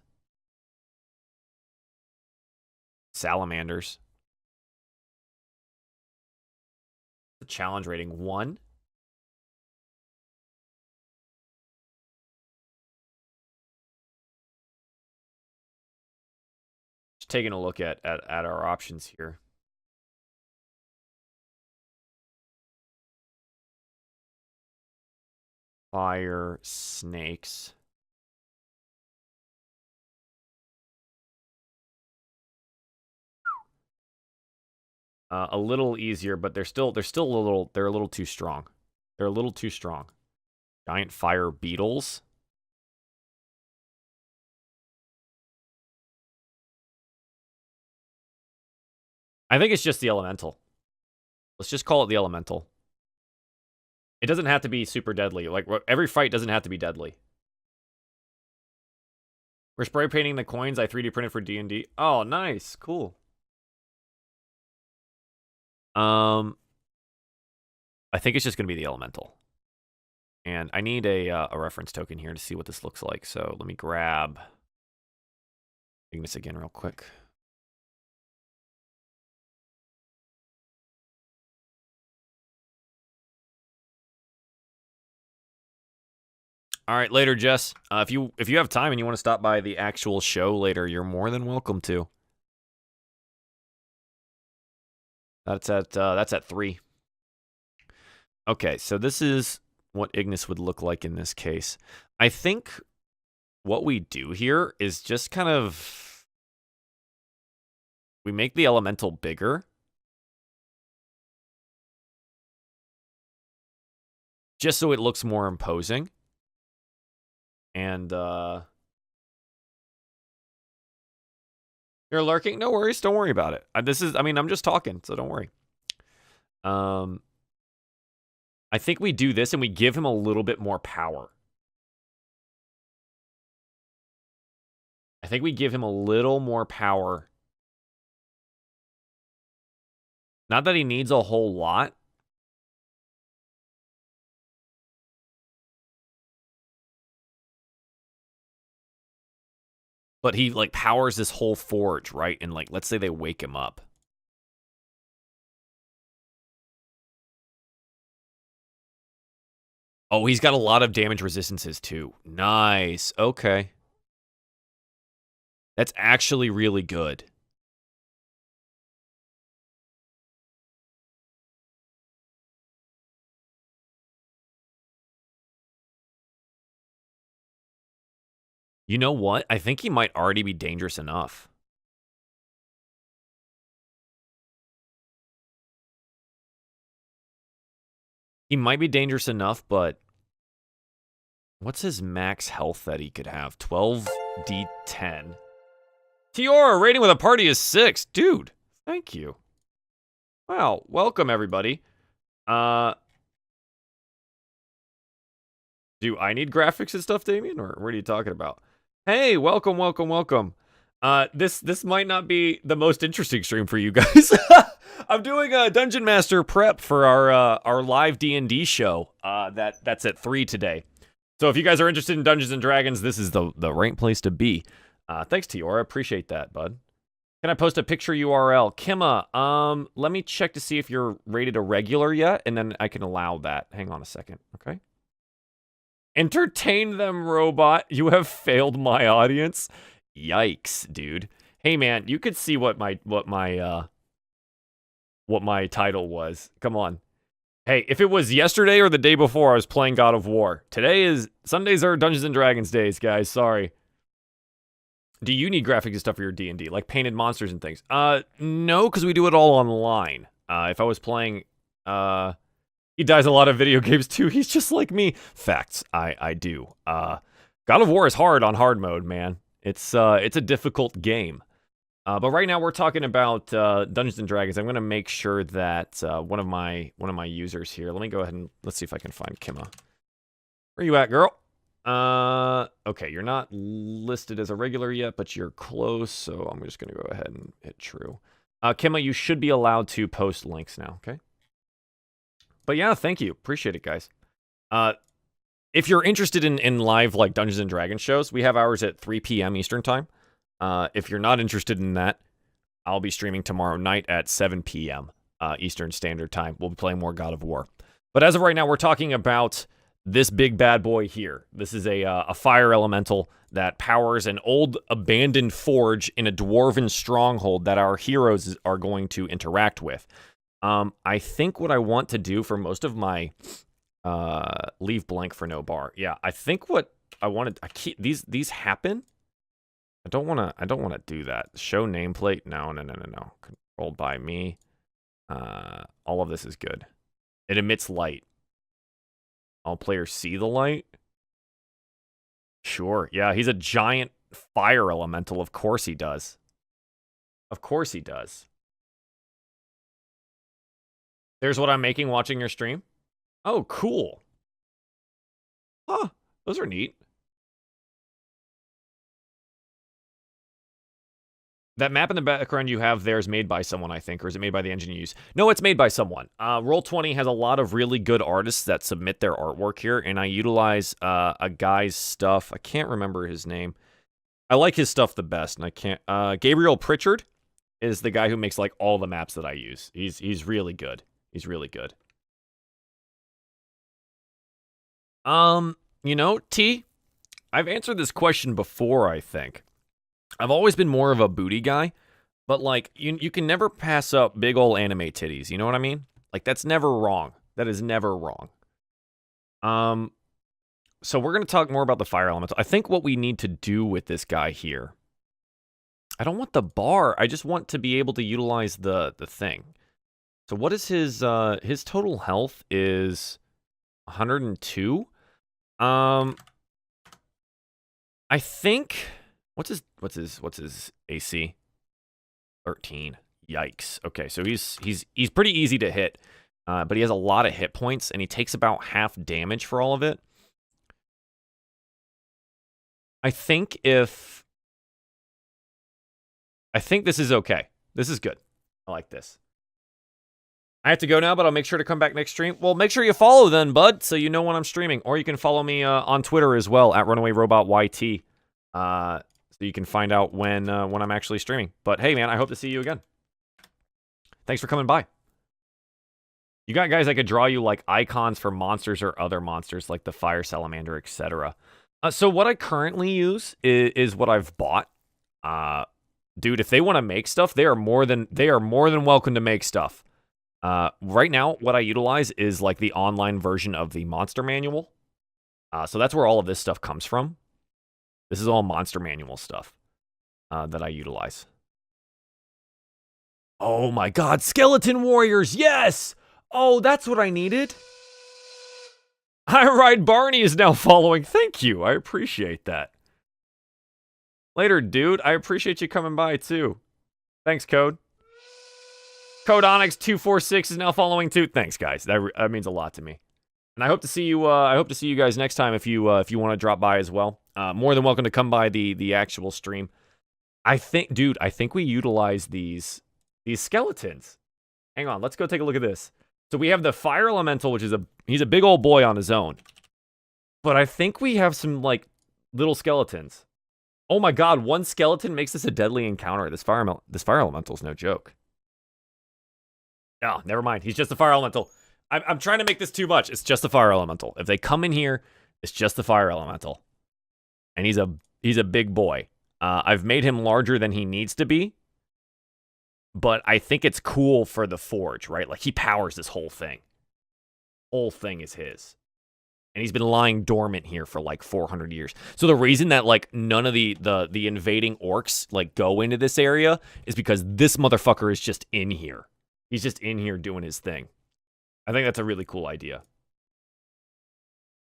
Salamanders. The challenge rating 1. Just taking a look at our options here. Fire snakes. A little easier, but they're a little too strong. They're a little too strong. Giant fire beetles. I think it's just the elemental. Let's just call it the elemental. It doesn't have to be super deadly. Like every fight doesn't have to be deadly. We're spray painting the coins I 3D printed for DnD. Oh, nice, cool. I think it's just gonna be the elemental, and I need a reference token here to see what this looks like. So let me grab Ignis again real quick. All right, later, Jess. If you have time and you want to stop by the actual show later, you're more than welcome to. That's at 3. Okay, so this is what Ignis would look like in this case. I think what we do here is just kind of we make the elemental bigger. Just so it looks more imposing. And you're lurking? No worries, don't worry about it. I'm just talking, so don't worry. I think we do this and we give him a little bit more power. I think we give him a little more power. Not that he needs a whole lot. But he, like, powers this whole forge, right? And, like, let's say they wake him up. Oh, he's got a lot of damage resistances, too. Nice. Okay. That's actually really good. You know what? I think he might already be dangerous enough. He might be dangerous enough, but what's his max health that he could have? 12d10. Tiora, rating with a party is 6. Dude, thank you. Wow, welcome everybody. Do I need graphics and stuff, Damien? Or what are you talking about? Hey, welcome, welcome, welcome. This might not be the most interesting stream for you guys. I'm doing a Dungeon Master prep for our live DnD show. That's at 3 today. So if you guys are interested in Dungeons and Dragons, this is the right place to be. Thanks, Tiora. Appreciate that, bud. Can I post a picture URL? Kimma, let me check to see if you're rated a regular yet, and then I can allow that. Hang on a second, okay? Entertain them, robot. You have failed my audience. Yikes, dude. Hey, man, you could see what my title was. Come on. Hey, if it was yesterday or the day before, I was playing God of War. Sundays are Dungeons and Dragons days, guys. Sorry. Do you need graphics and stuff for your D&D, like painted monsters and things? No, because we do it all online. If I was playing, he dies a lot of video games too. He's just like me. Facts. I do. God of War is hard on hard mode, man. It's a difficult game. But right now we're talking about Dungeons and Dragons. I'm gonna make sure that one of my users here. Let me go ahead and let's see if I can find Kimma. Where you at, girl? Okay, you're not listed as a regular yet, but you're close. So I'm just gonna go ahead and hit true. Kimma, you should be allowed to post links now. Okay. But yeah, thank you. Appreciate it, guys. If you're interested in live like Dungeons and Dragons shows, we have ours at 3 p.m. Eastern time. If you're not interested in that, I'll be streaming tomorrow night at 7 p.m. Eastern Standard Time. We'll be playing more God of War. But as of right now, we're talking about this big bad boy here. This is a fire elemental that powers an old abandoned forge in a dwarven stronghold that our heroes are going to interact with. I think what I want to do for most of my leave blank for no bar. Yeah, I think what I wanted. These happen. I don't want to do that. Show nameplate. No. Controlled by me. All of this is good. It emits light. All players see the light. Sure. Yeah, he's a giant fire elemental. Of course he does. Of course he does. There's what I'm making watching your stream. Oh, cool. Huh. Those are neat. That map in the background you have there is made by someone, I think, or is it made by the engine you use? No, it's made by someone. Roll20 has a lot of really good artists that submit their artwork here, and I utilize a guy's stuff. I can't remember his name. I like his stuff the best, and I can't... Gabriel Pritchard is the guy who makes, like, all the maps that I use. He's really good. He's really good. You know, T, I've answered this question before, I think. I've always been more of a booty guy, but, like, you can never pass up big ol' anime titties, you know what I mean? Like, that's never wrong. That is never wrong. So we're going to talk more about the fire elemental. I think what we need to do with this guy here, I don't want the bar. I just want to be able to utilize the thing. So what is his total health is 102. I think... What's his AC? 13. Yikes. Okay, so he's pretty easy to hit, but he has a lot of hit points, and he takes about half damage for all of it. I think if I think this is okay. This is good. I like this. I have to go now, but I'll make sure to come back next stream. Well, make sure you follow then, bud, so you know when I'm streaming. Or you can follow me on Twitter as well, at RunawayRobotYT. So you can find out when I'm actually streaming. But hey, man, I hope to see you again. Thanks for coming by. You got guys that could draw you like icons for monsters or other monsters like the fire salamander, etc. So what I currently use is what I've bought. Dude, if they want to make stuff, they are more than welcome to make stuff. Right now, what I utilize is like the online version of the monster manual. So that's where all of this stuff comes from. This is all monster manual stuff that I utilize. Oh my god, skeleton warriors, yes! Oh, that's what I needed. I Ride Barney is now following. Thank you, I appreciate that. Later, dude, I appreciate you coming by too. Thanks, Code. Code Onyx246 is now following too. Thanks, guys. That means a lot to me. And I hope to see you. I hope to see you guys next time if you want to drop by as well. More than welcome to come by the actual stream. I think we utilize these skeletons. Hang on, let's go take a look at this. So we have the fire elemental, which is he's a big old boy on his own. But I think we have some like little skeletons. Oh my god, one skeleton makes this a deadly encounter. This fire elemental is no joke. Oh, never mind. He's just a fire elemental. I'm trying to make this too much. It's just the fire elemental. If they come in here, it's just the fire elemental. And he's a big boy. I've made him larger than he needs to be. But I think it's cool for the forge, right? Like, he powers this whole thing. Whole thing is his. And he's been lying dormant here for, like, 400 years. So the reason that, like, none of the invading orcs, like, go into this area is because this motherfucker is just in here. He's just in here doing his thing. I think that's a really cool idea.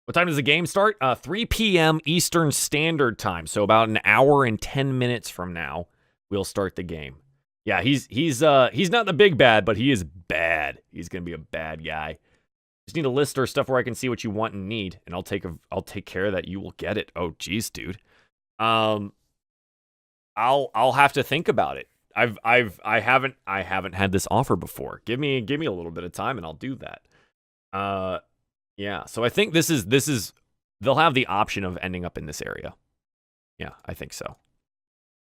What time does the game start? 3 p.m. Eastern Standard Time. So about an hour and 10 minutes from now, we'll start the game. Yeah, he's not the big bad, but he is bad. He's gonna be a bad guy. Just need a list or stuff where I can see what you want and need, and I'll take care of that. You will get it. Oh, geez, dude. I'll have to think about it. I haven't had this offer before. Give me a little bit of time and I'll do that. Yeah. So I think this is they'll have the option of ending up in this area. Yeah, I think so.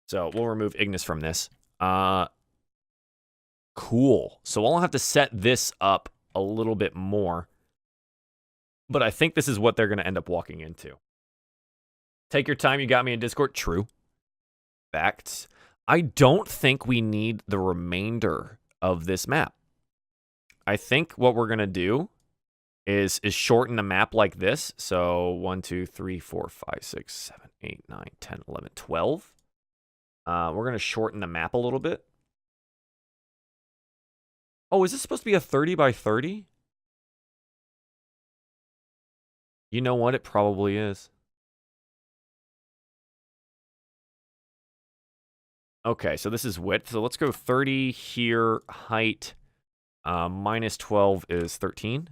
So we'll remove Ignis from this. Cool. So I'll have to set this up a little bit more. But I think this is what they're going to end up walking into. Take your time. You got me in Discord. True. Facts. I don't think we need the remainder of this map. I think what we're going to do is shorten the map like this. So 1, 2, 3, 4, 5, 6, 7, 8, 9, 10, 11, 12. We're going to shorten the map a little bit. Oh, is this supposed to be a 30 by 30? You know what? It probably is. Okay, so this is width. So let's go 30 here. Height minus 12 is 13.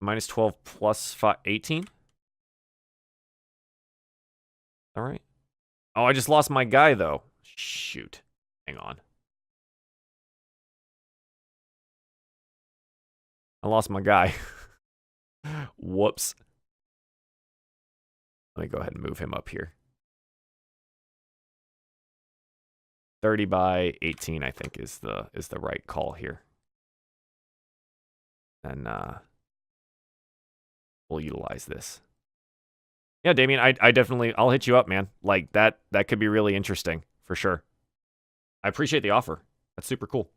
Minus 12 plus 5, 18. All right. Oh, I just lost my guy, though. Shoot. Hang on. I lost my guy. Whoops. Let me go ahead and move him up here. 30 by 18, I think, is the right call here. And we'll utilize this. Yeah, Damien, I'll hit you up, man. Like, that could be really interesting, for sure. I appreciate the offer. That's super cool.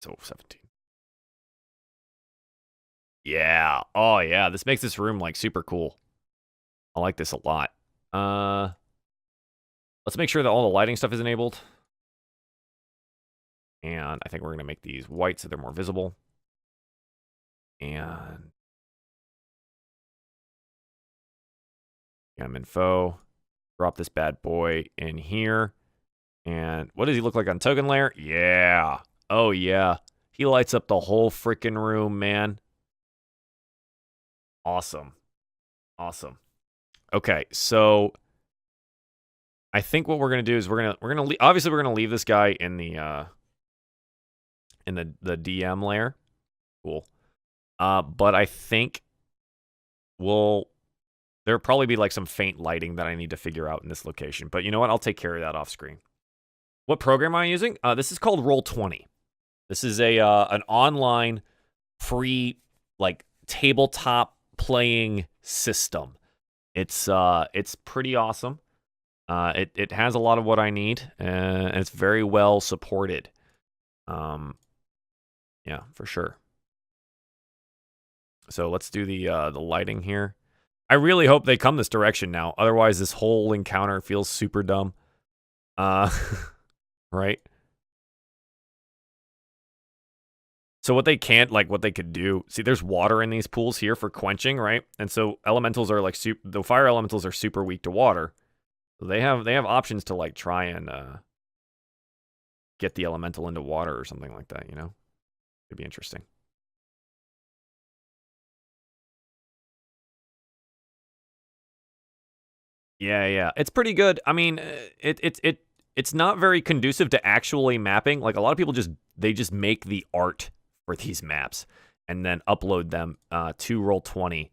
So 17. Yeah. Oh, yeah. This makes this room, like, super cool. I like this a lot. Let's make sure that all the lighting stuff is enabled. And I think we're going to make these white so they're more visible. And info. Drop this bad boy in here. And what does he look like on token layer? Yeah. Oh, yeah. He lights up the whole freaking room, man. Awesome. Awesome. Okay, so I think what we're gonna do is we're gonna obviously we're gonna leave this guy in the DM layer. Cool. But I think there'll probably be like some faint lighting that I need to figure out in this location. But you know what? I'll take care of that off screen. What program am I using? This is called Roll20. This is an online free like tabletop playing system. It's pretty awesome. It has a lot of what I need, and it's very well supported. Yeah, for sure. So let's do the lighting here. I really hope they come this direction now. Otherwise, this whole encounter feels super dumb. Right? So what they could do, see, there's water in these pools here for quenching, right? And so elementals are like the fire elementals are super weak to water. So they have options to like try and get the elemental into water or something like that, you know? It'd be interesting. Yeah. It's pretty good. I mean, it's not very conducive to actually mapping. Like a lot of people just make the art for these maps and then upload them to Roll20,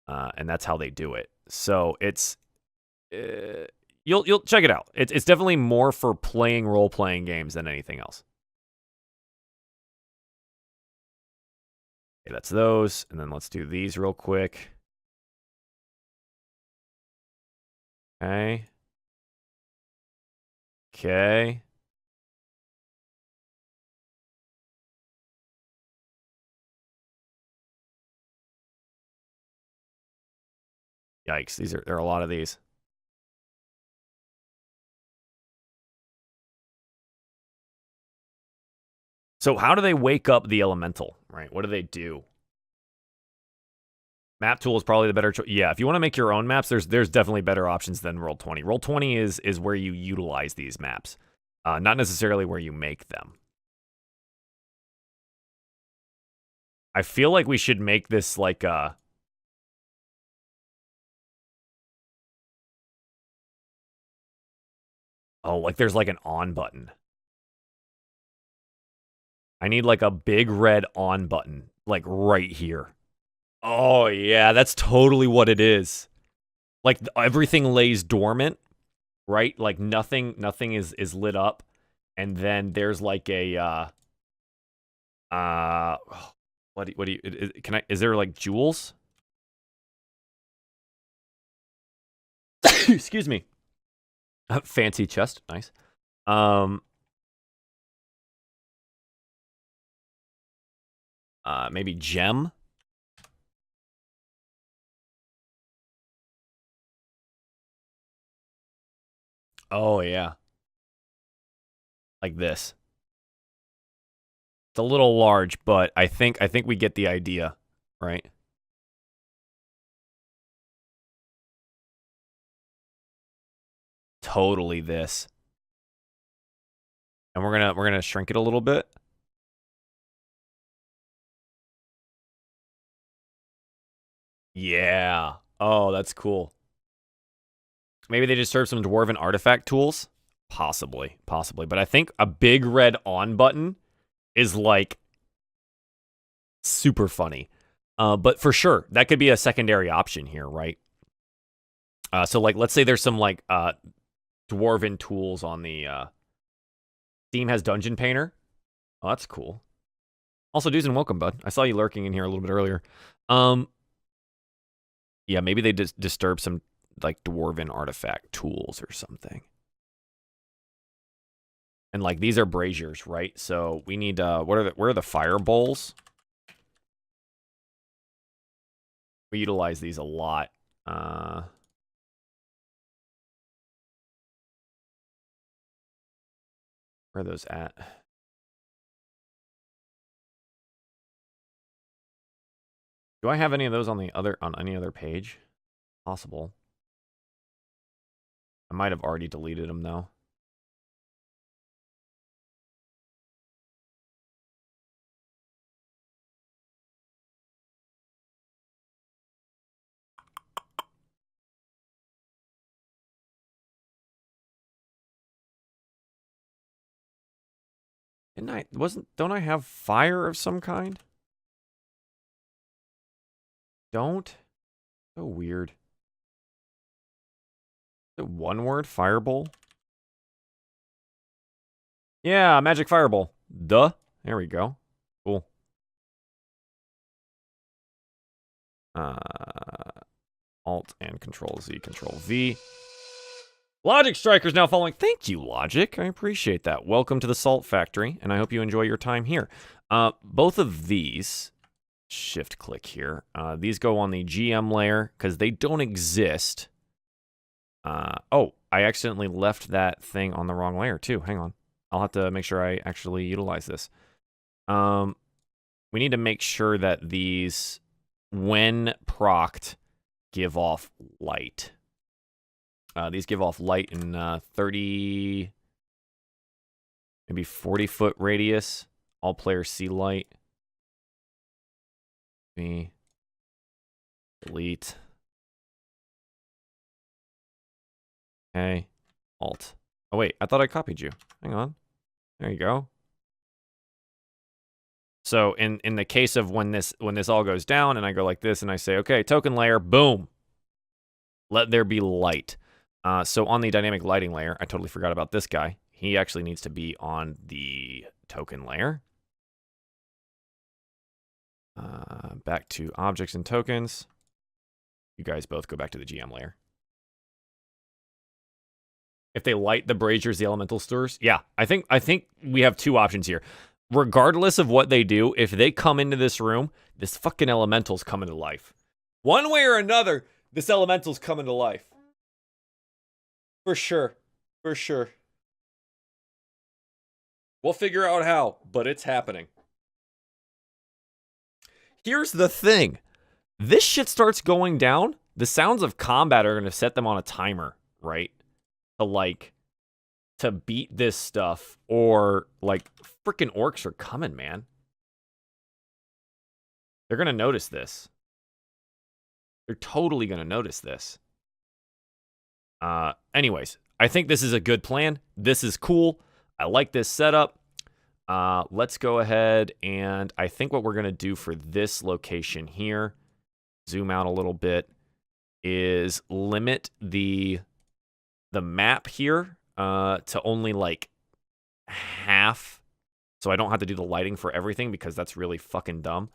and that's how they do it. So it's you'll check it out. It's definitely more for playing role-playing games than anything else. Okay, that's those, and then let's do these real quick. Okay. Okay. Yikes! There are a lot of these. So how do they wake up the elemental? Right? What do they do? Map tool is probably the better choice. Yeah, if you want to make your own maps, there's definitely better options than Roll20. Roll20 is where you utilize these maps, not necessarily where you make them. I feel like we should make this like a... Oh, like there's like an on button. I need like a big red on button, like right here. Oh, yeah, that's totally what it is. Like everything lays dormant, right? Like nothing is lit up. And then there's like a what do you is there like jewels? Excuse me. Fancy chest, nice. Maybe gem. Oh yeah, like this. It's a little large, but I think we get the idea, right? Totally this. And we're gonna shrink it a little bit. Yeah. Oh, that's cool. Maybe they just serve some dwarven artifact tools. Possibly. But I think a big red on button is like super funny. But for sure, that could be a secondary option here, right? So like, let's say there's some like dwarven tools on the Steam has Dungeon Painter. Oh, that's cool. Also, dudes and welcome, bud. I saw you lurking in here a little bit earlier. Yeah, maybe they just disturb some like dwarven artifact tools or something. And like these are braziers, right? So we need where are the fire bowls? We utilize these a lot. Where are those at? Do I have any of those on any other page? Possible. I might have already deleted them though. Don't I have fire of some kind? Don't? So weird. The one word, fireball? Yeah, magic fireball. Duh. There we go. Cool. Alt and Control Z, Control V. Logic Striker's now following. Thank you, Logic. I appreciate that. Welcome to the Salt Factory, and I hope you enjoy your time here. Both of these, shift click here, these go on the GM layer because they don't exist. Oh, I accidentally left that thing on the wrong layer too. Hang on. I'll have to make sure I actually utilize this. We need to make sure that these, when procced, give off light. These give off light in 30, maybe 40-foot radius. All players see light. Me. Delete. Okay. Alt. Oh, wait. I thought I copied you. Hang on. There you go. So in the case of when this all goes down and I go like this and I say, okay, token layer, boom. Let there be light. So on the dynamic lighting layer, I totally forgot about this guy. He actually needs to be on the token layer. Back to objects and tokens. You guys both go back to the GM layer. If they light the braziers, the elemental stirs. Yeah, I think we have two options here. Regardless of what they do, if they come into this room, this fucking elemental's coming to life. One way or another, this elemental's coming to life. For sure. For sure. We'll figure out how, but it's happening. Here's the thing. This shit starts going down, the sounds of combat are going to set them on a timer, right? To beat this stuff, or, like, freaking orcs are coming, man. They're going to notice this. They're totally going to notice this. Anyways, I think this is a good plan. This is cool. I like this setup. Let's go ahead and I think what we're going to do for this location here, zoom out a little bit, is limit the map here to only like half, so I don't have to do the lighting for everything because that's really fucking dumb.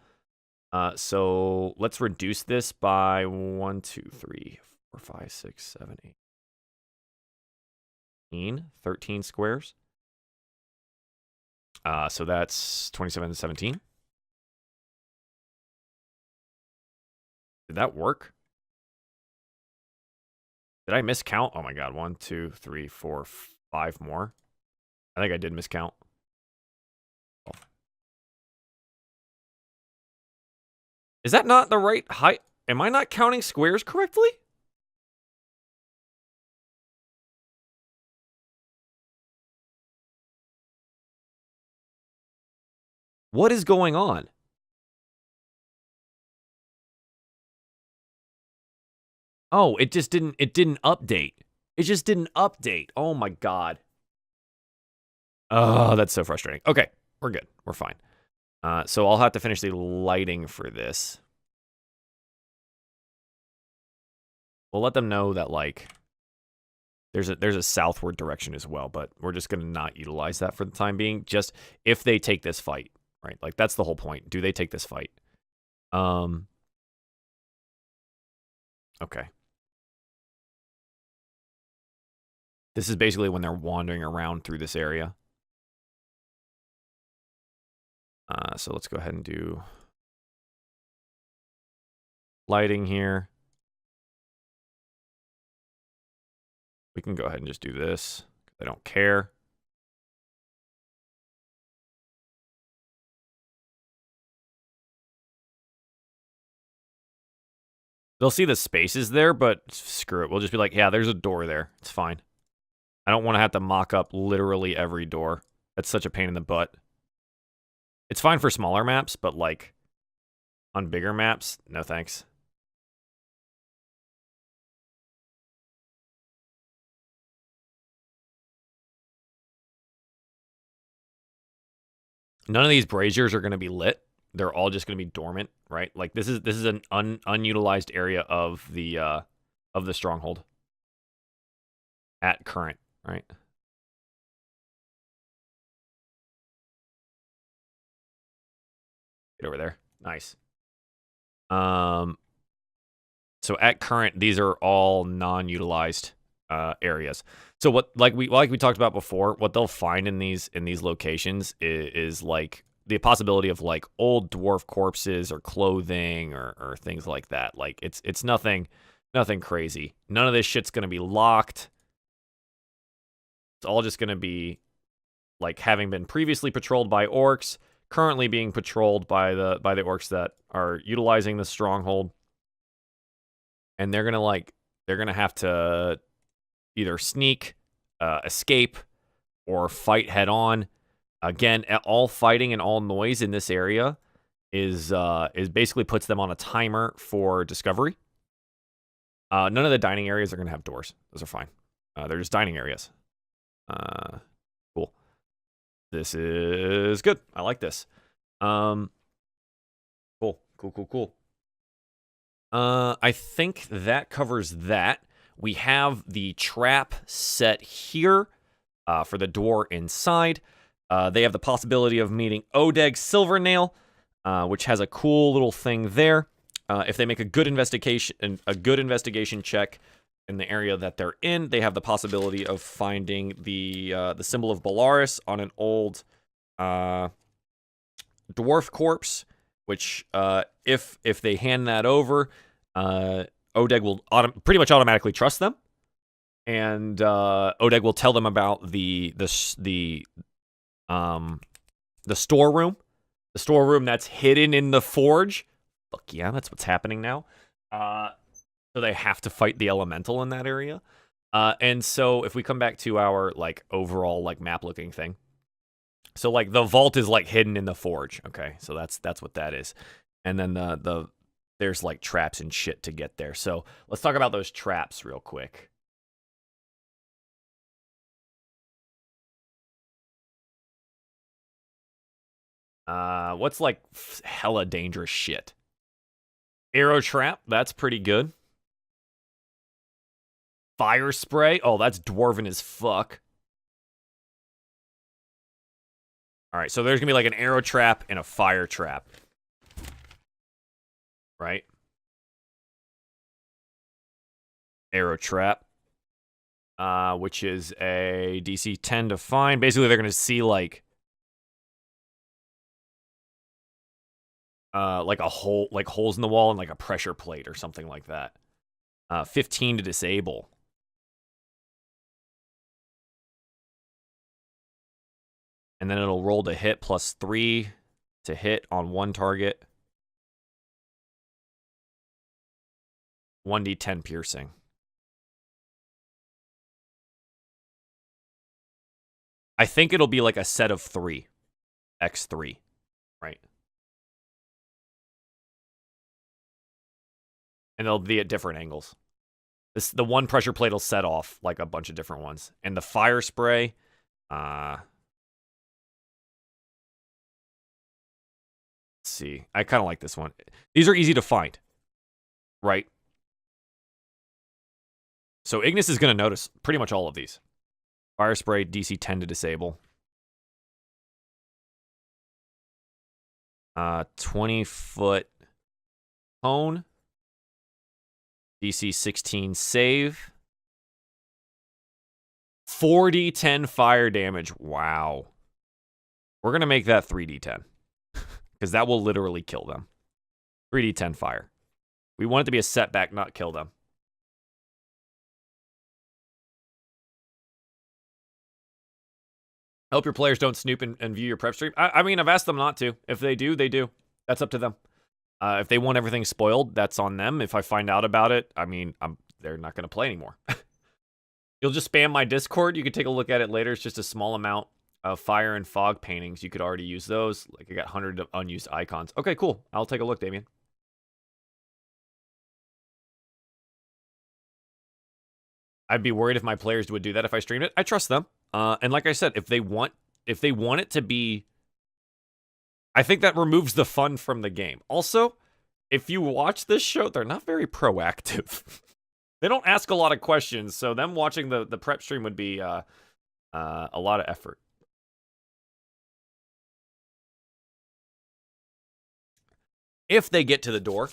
So let's reduce this by 1, 2, 3, 4, 5, 6, 7, 8, 13 squares. So that's 27 to 17. Did that work? Did I miscount? Oh my god, 1, 2, 3, 4, 5 more. I think I did miscount. Oh. Is that not the right height? Am I not counting squares correctly? What is going on? Oh, it didn't update. It just didn't update. Oh my god. Oh, that's so frustrating. Okay, we're good. We're fine. So I'll have to finish the lighting for this. We'll let them know that, like, there's a southward direction as well, but we're just going to not utilize that for the time being. Just if they take this fight, right? Like, that's the whole point. Do they take this fight? Okay. This is basically when they're wandering around through this area. So let's go ahead and do lighting here. We can go ahead and just do this. I don't care. They'll see the spaces there, but screw it. We'll just be like, yeah, there's a door there. It's fine. I don't want to have to mock up literally every door. That's such a pain in the butt. It's fine for smaller maps, but, like, on bigger maps, no thanks. None of these braziers are going to be lit. They're all just going to be dormant, right? Like this is an unutilized area of the stronghold at current, right? Get over there. Nice. So at current, these are all non-utilized areas. So what, like we talked about before, what they'll find in these locations is like the possibility of like old dwarf corpses or clothing or things like that. Like it's nothing crazy. None of this shit's gonna be locked. It's all just gonna be like having been previously patrolled by orcs, currently being patrolled by the orcs that are utilizing the stronghold. And they're gonna have to either sneak, escape, or fight head on. Again, all fighting and all noise in this area is basically puts them on a timer for discovery. None of the dining areas are gonna have doors. Those are fine. They're just dining areas. Cool. This is good. I like this. Cool. I think that covers that. We have the trap set here for the door inside. They have the possibility of meeting Odeg Silvernail, which has a cool little thing there. If they make a good investigation check in the area that they're in, they have the possibility of finding the symbol of Belarus on an old dwarf corpse. Which, if they hand that over, Odeg will pretty much automatically trust them, and Odeg will tell them about the storeroom, that's hidden in the forge. Fuck yeah, that's what's happening now. So they have to fight the elemental in that area, and so if we come back to our like overall like map looking thing. So like the vault is like hidden in the forge. Okay, so that's what that is. And then there's like traps and shit to get there. So let's talk about those traps real quick. What's like hella dangerous shit? Arrow trap, that's pretty good. Fire spray, oh, that's dwarven as fuck. All right, so there's going to be like an arrow trap and a fire trap. Right? Arrow trap. Which is a DC 10 to find. Basically, they're going to see like a hole, like holes in the wall and like a pressure plate or something like that. 15 to disable. And then it'll roll to hit +3 to hit on one target. 1d10 piercing. I think it'll be like a set of 3. X3. Right? And they'll be at different angles. The one pressure plate will set off like a bunch of different ones. And the fire spray, let's see. I kind of like this one. These are easy to find. Right? So Ignis is going to notice pretty much all of these. Fire spray, DC 10 to disable. 20-foot cone. DC 16 save. 4d10 fire damage. Wow. We're going to make that 3d10. Because that will literally kill them. 3d10 fire. We want it to be a setback, not kill them. I hope your players don't snoop and view your prep stream. I mean, I've asked them not to. If they do, they do. That's up to them. If they want everything spoiled, that's on them. If I find out about it, I mean, they're not going to play anymore. You'll just spam my Discord. You can take a look at it later. It's just a small amount of fire and fog paintings. You could already use those. Like, I got 100 of unused icons. Okay, cool. I'll take a look, Damien. I'd be worried if my players would do that if I streamed it. I trust them. And like I said, if they want it to be I think that removes the fun from the game. Also, if you watch this show, they're not very proactive. They don't ask a lot of questions, so them watching the prep stream would be a lot of effort. If they get to the door,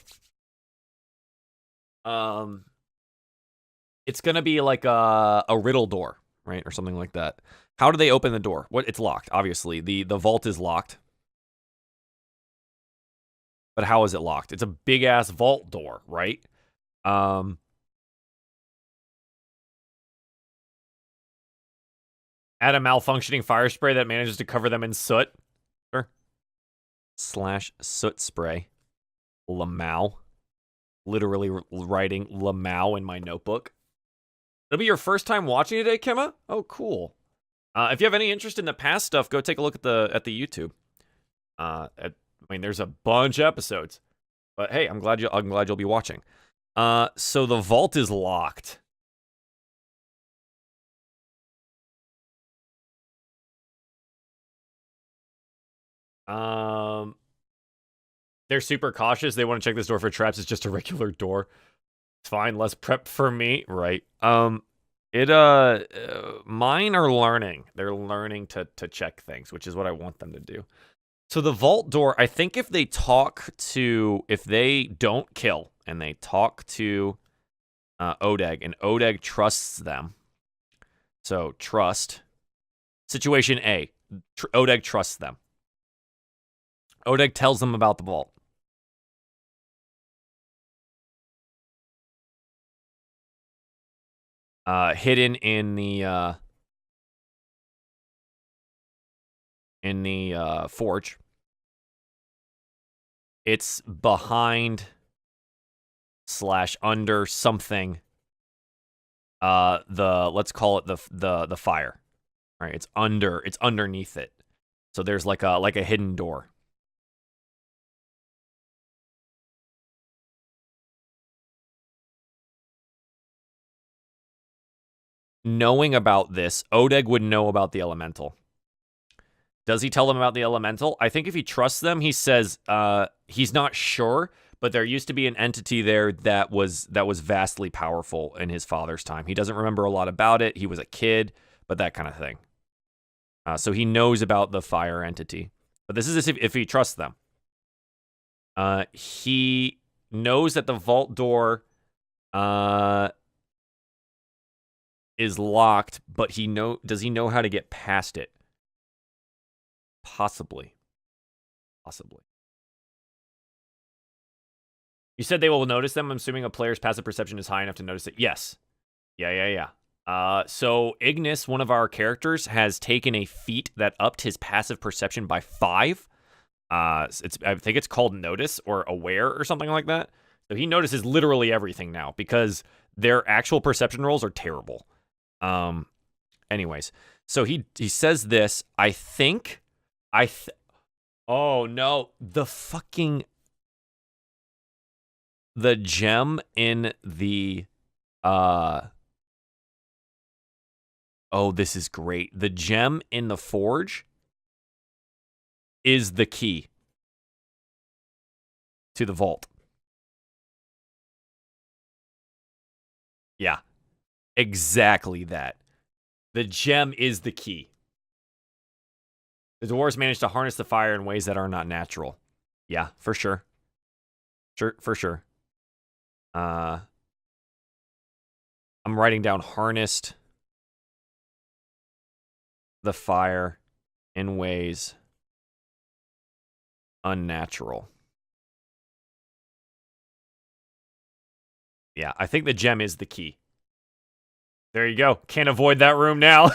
it's gonna be like a riddle door, right, or something like that. How do they open the door? What? It's locked, obviously. The vault is locked. But how is it locked? It's a big ass vault door, right? Add a malfunctioning fire spray that manages to cover them in soot. Sure. Slash soot spray. Lamau. Literally writing Lamau in my notebook. It'll be your first time watching today, Kemma? Oh, cool. If you have any interest in the past stuff, go take a look at the YouTube. I mean, there's a bunch of episodes. But hey, I'm glad you'll be watching. So the vault is locked. They're super cautious. They want to check this door for traps. It's just a regular door. It's fine. Less prep for me, right? Mine are learning. They're learning to check things, which is what I want them to do. So the vault door, I think if they don't kill and they talk to Odeg and Odeg trusts them. So trust. Situation A, Odeg trusts them. Odeg tells them about the vault. Hidden in the forge. It's behind / under something. Let's call it the fire. Right? It's underneath it. So there's like a hidden door. Knowing about this, Odeg would know about the elemental. Does he tell them about the elemental? I think if he trusts them, he says he's not sure, but there used to be an entity there that was vastly powerful in his father's time. He doesn't remember a lot about it. He was a kid, but that kind of thing. So he knows about the fire entity. But this is if he trusts them. He knows that the vault door is locked, but does he know how to get past it? Possibly. You said they will notice them. I'm assuming a player's passive perception is high enough to notice it. Yes. Yeah. So Ignis, one of our characters, has taken a feat that upped his passive perception by 5. I think it's called Notice or Aware or something like that. So he notices literally everything now because their actual perception rolls are terrible. Anyways, so he says this. Oh no, the gem in the oh, this is great. The gem in the forge is the key to the vault. Yeah. Exactly that. The gem is the key. The dwarves managed to harness the fire in ways that are not natural. Yeah, for sure. For sure. I'm writing down harnessed the fire in ways unnatural. Yeah, I think the gem is the key. There you go. Can't avoid that room now.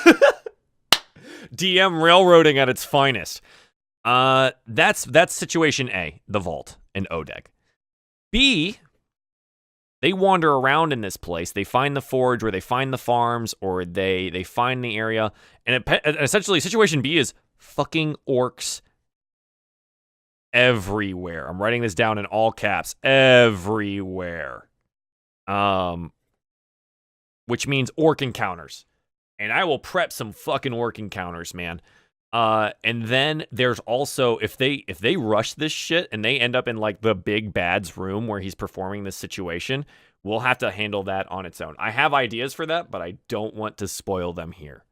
DM railroading at its finest. That's situation A, the vault, and Odeg. B, they wander around in this place. They find the forge, or they find the farms, or they find the area. And essentially, situation B is fucking orcs everywhere. I'm writing this down in all caps. Everywhere. Which means orc encounters. And I will prep some fucking orc encounters, man. And then there's also if they rush this shit and they end up in like the big bad's room where he's performing this situation, we'll have to handle that on its own. I have ideas for that, but I don't want to spoil them here.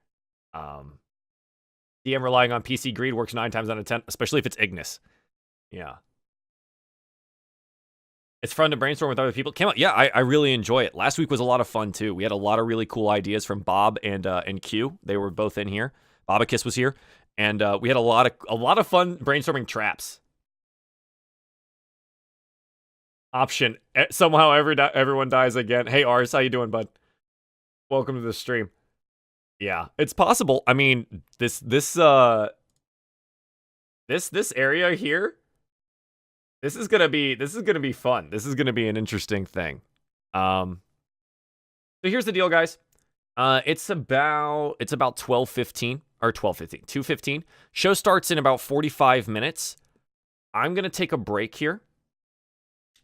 DM relying on PC greed works 9 times out of 10, especially if it's Ignis. Yeah. It's fun to brainstorm with other people. Yeah, I really enjoy it. Last week was a lot of fun too. We had a lot of really cool ideas from Bob and Q. They were both in here. Bobacus was here, and we had a lot of fun brainstorming traps. Option somehow everyone dies again. Hey Ars, how you doing, bud? Welcome to the stream. Yeah, it's possible. I mean, this area here. This is gonna be fun. This is gonna be an interesting thing. So here's the deal, guys. It's about 12:15 or 12:15, 2:15. Show starts in about 45 minutes. I'm gonna take a break here.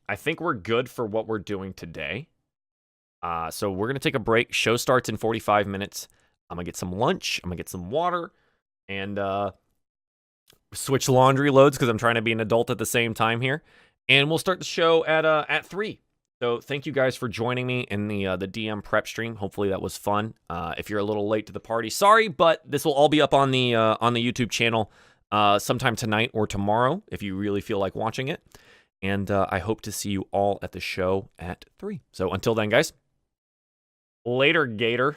I think we're good for what we're doing today. So we're gonna take a break. Show starts in 45 minutes. I'm gonna get some lunch. I'm gonna get some water, and switch laundry loads because I'm trying to be an adult at the same time here. And we'll start the show at 3. So thank you guys for joining me in the DM prep stream. Hopefully that was fun. If you're a little late to the party, sorry, but this will all be up on the YouTube channel sometime tonight or tomorrow if you really feel like watching it. And I hope to see you all at the show at 3. So until then, guys, later, Gator.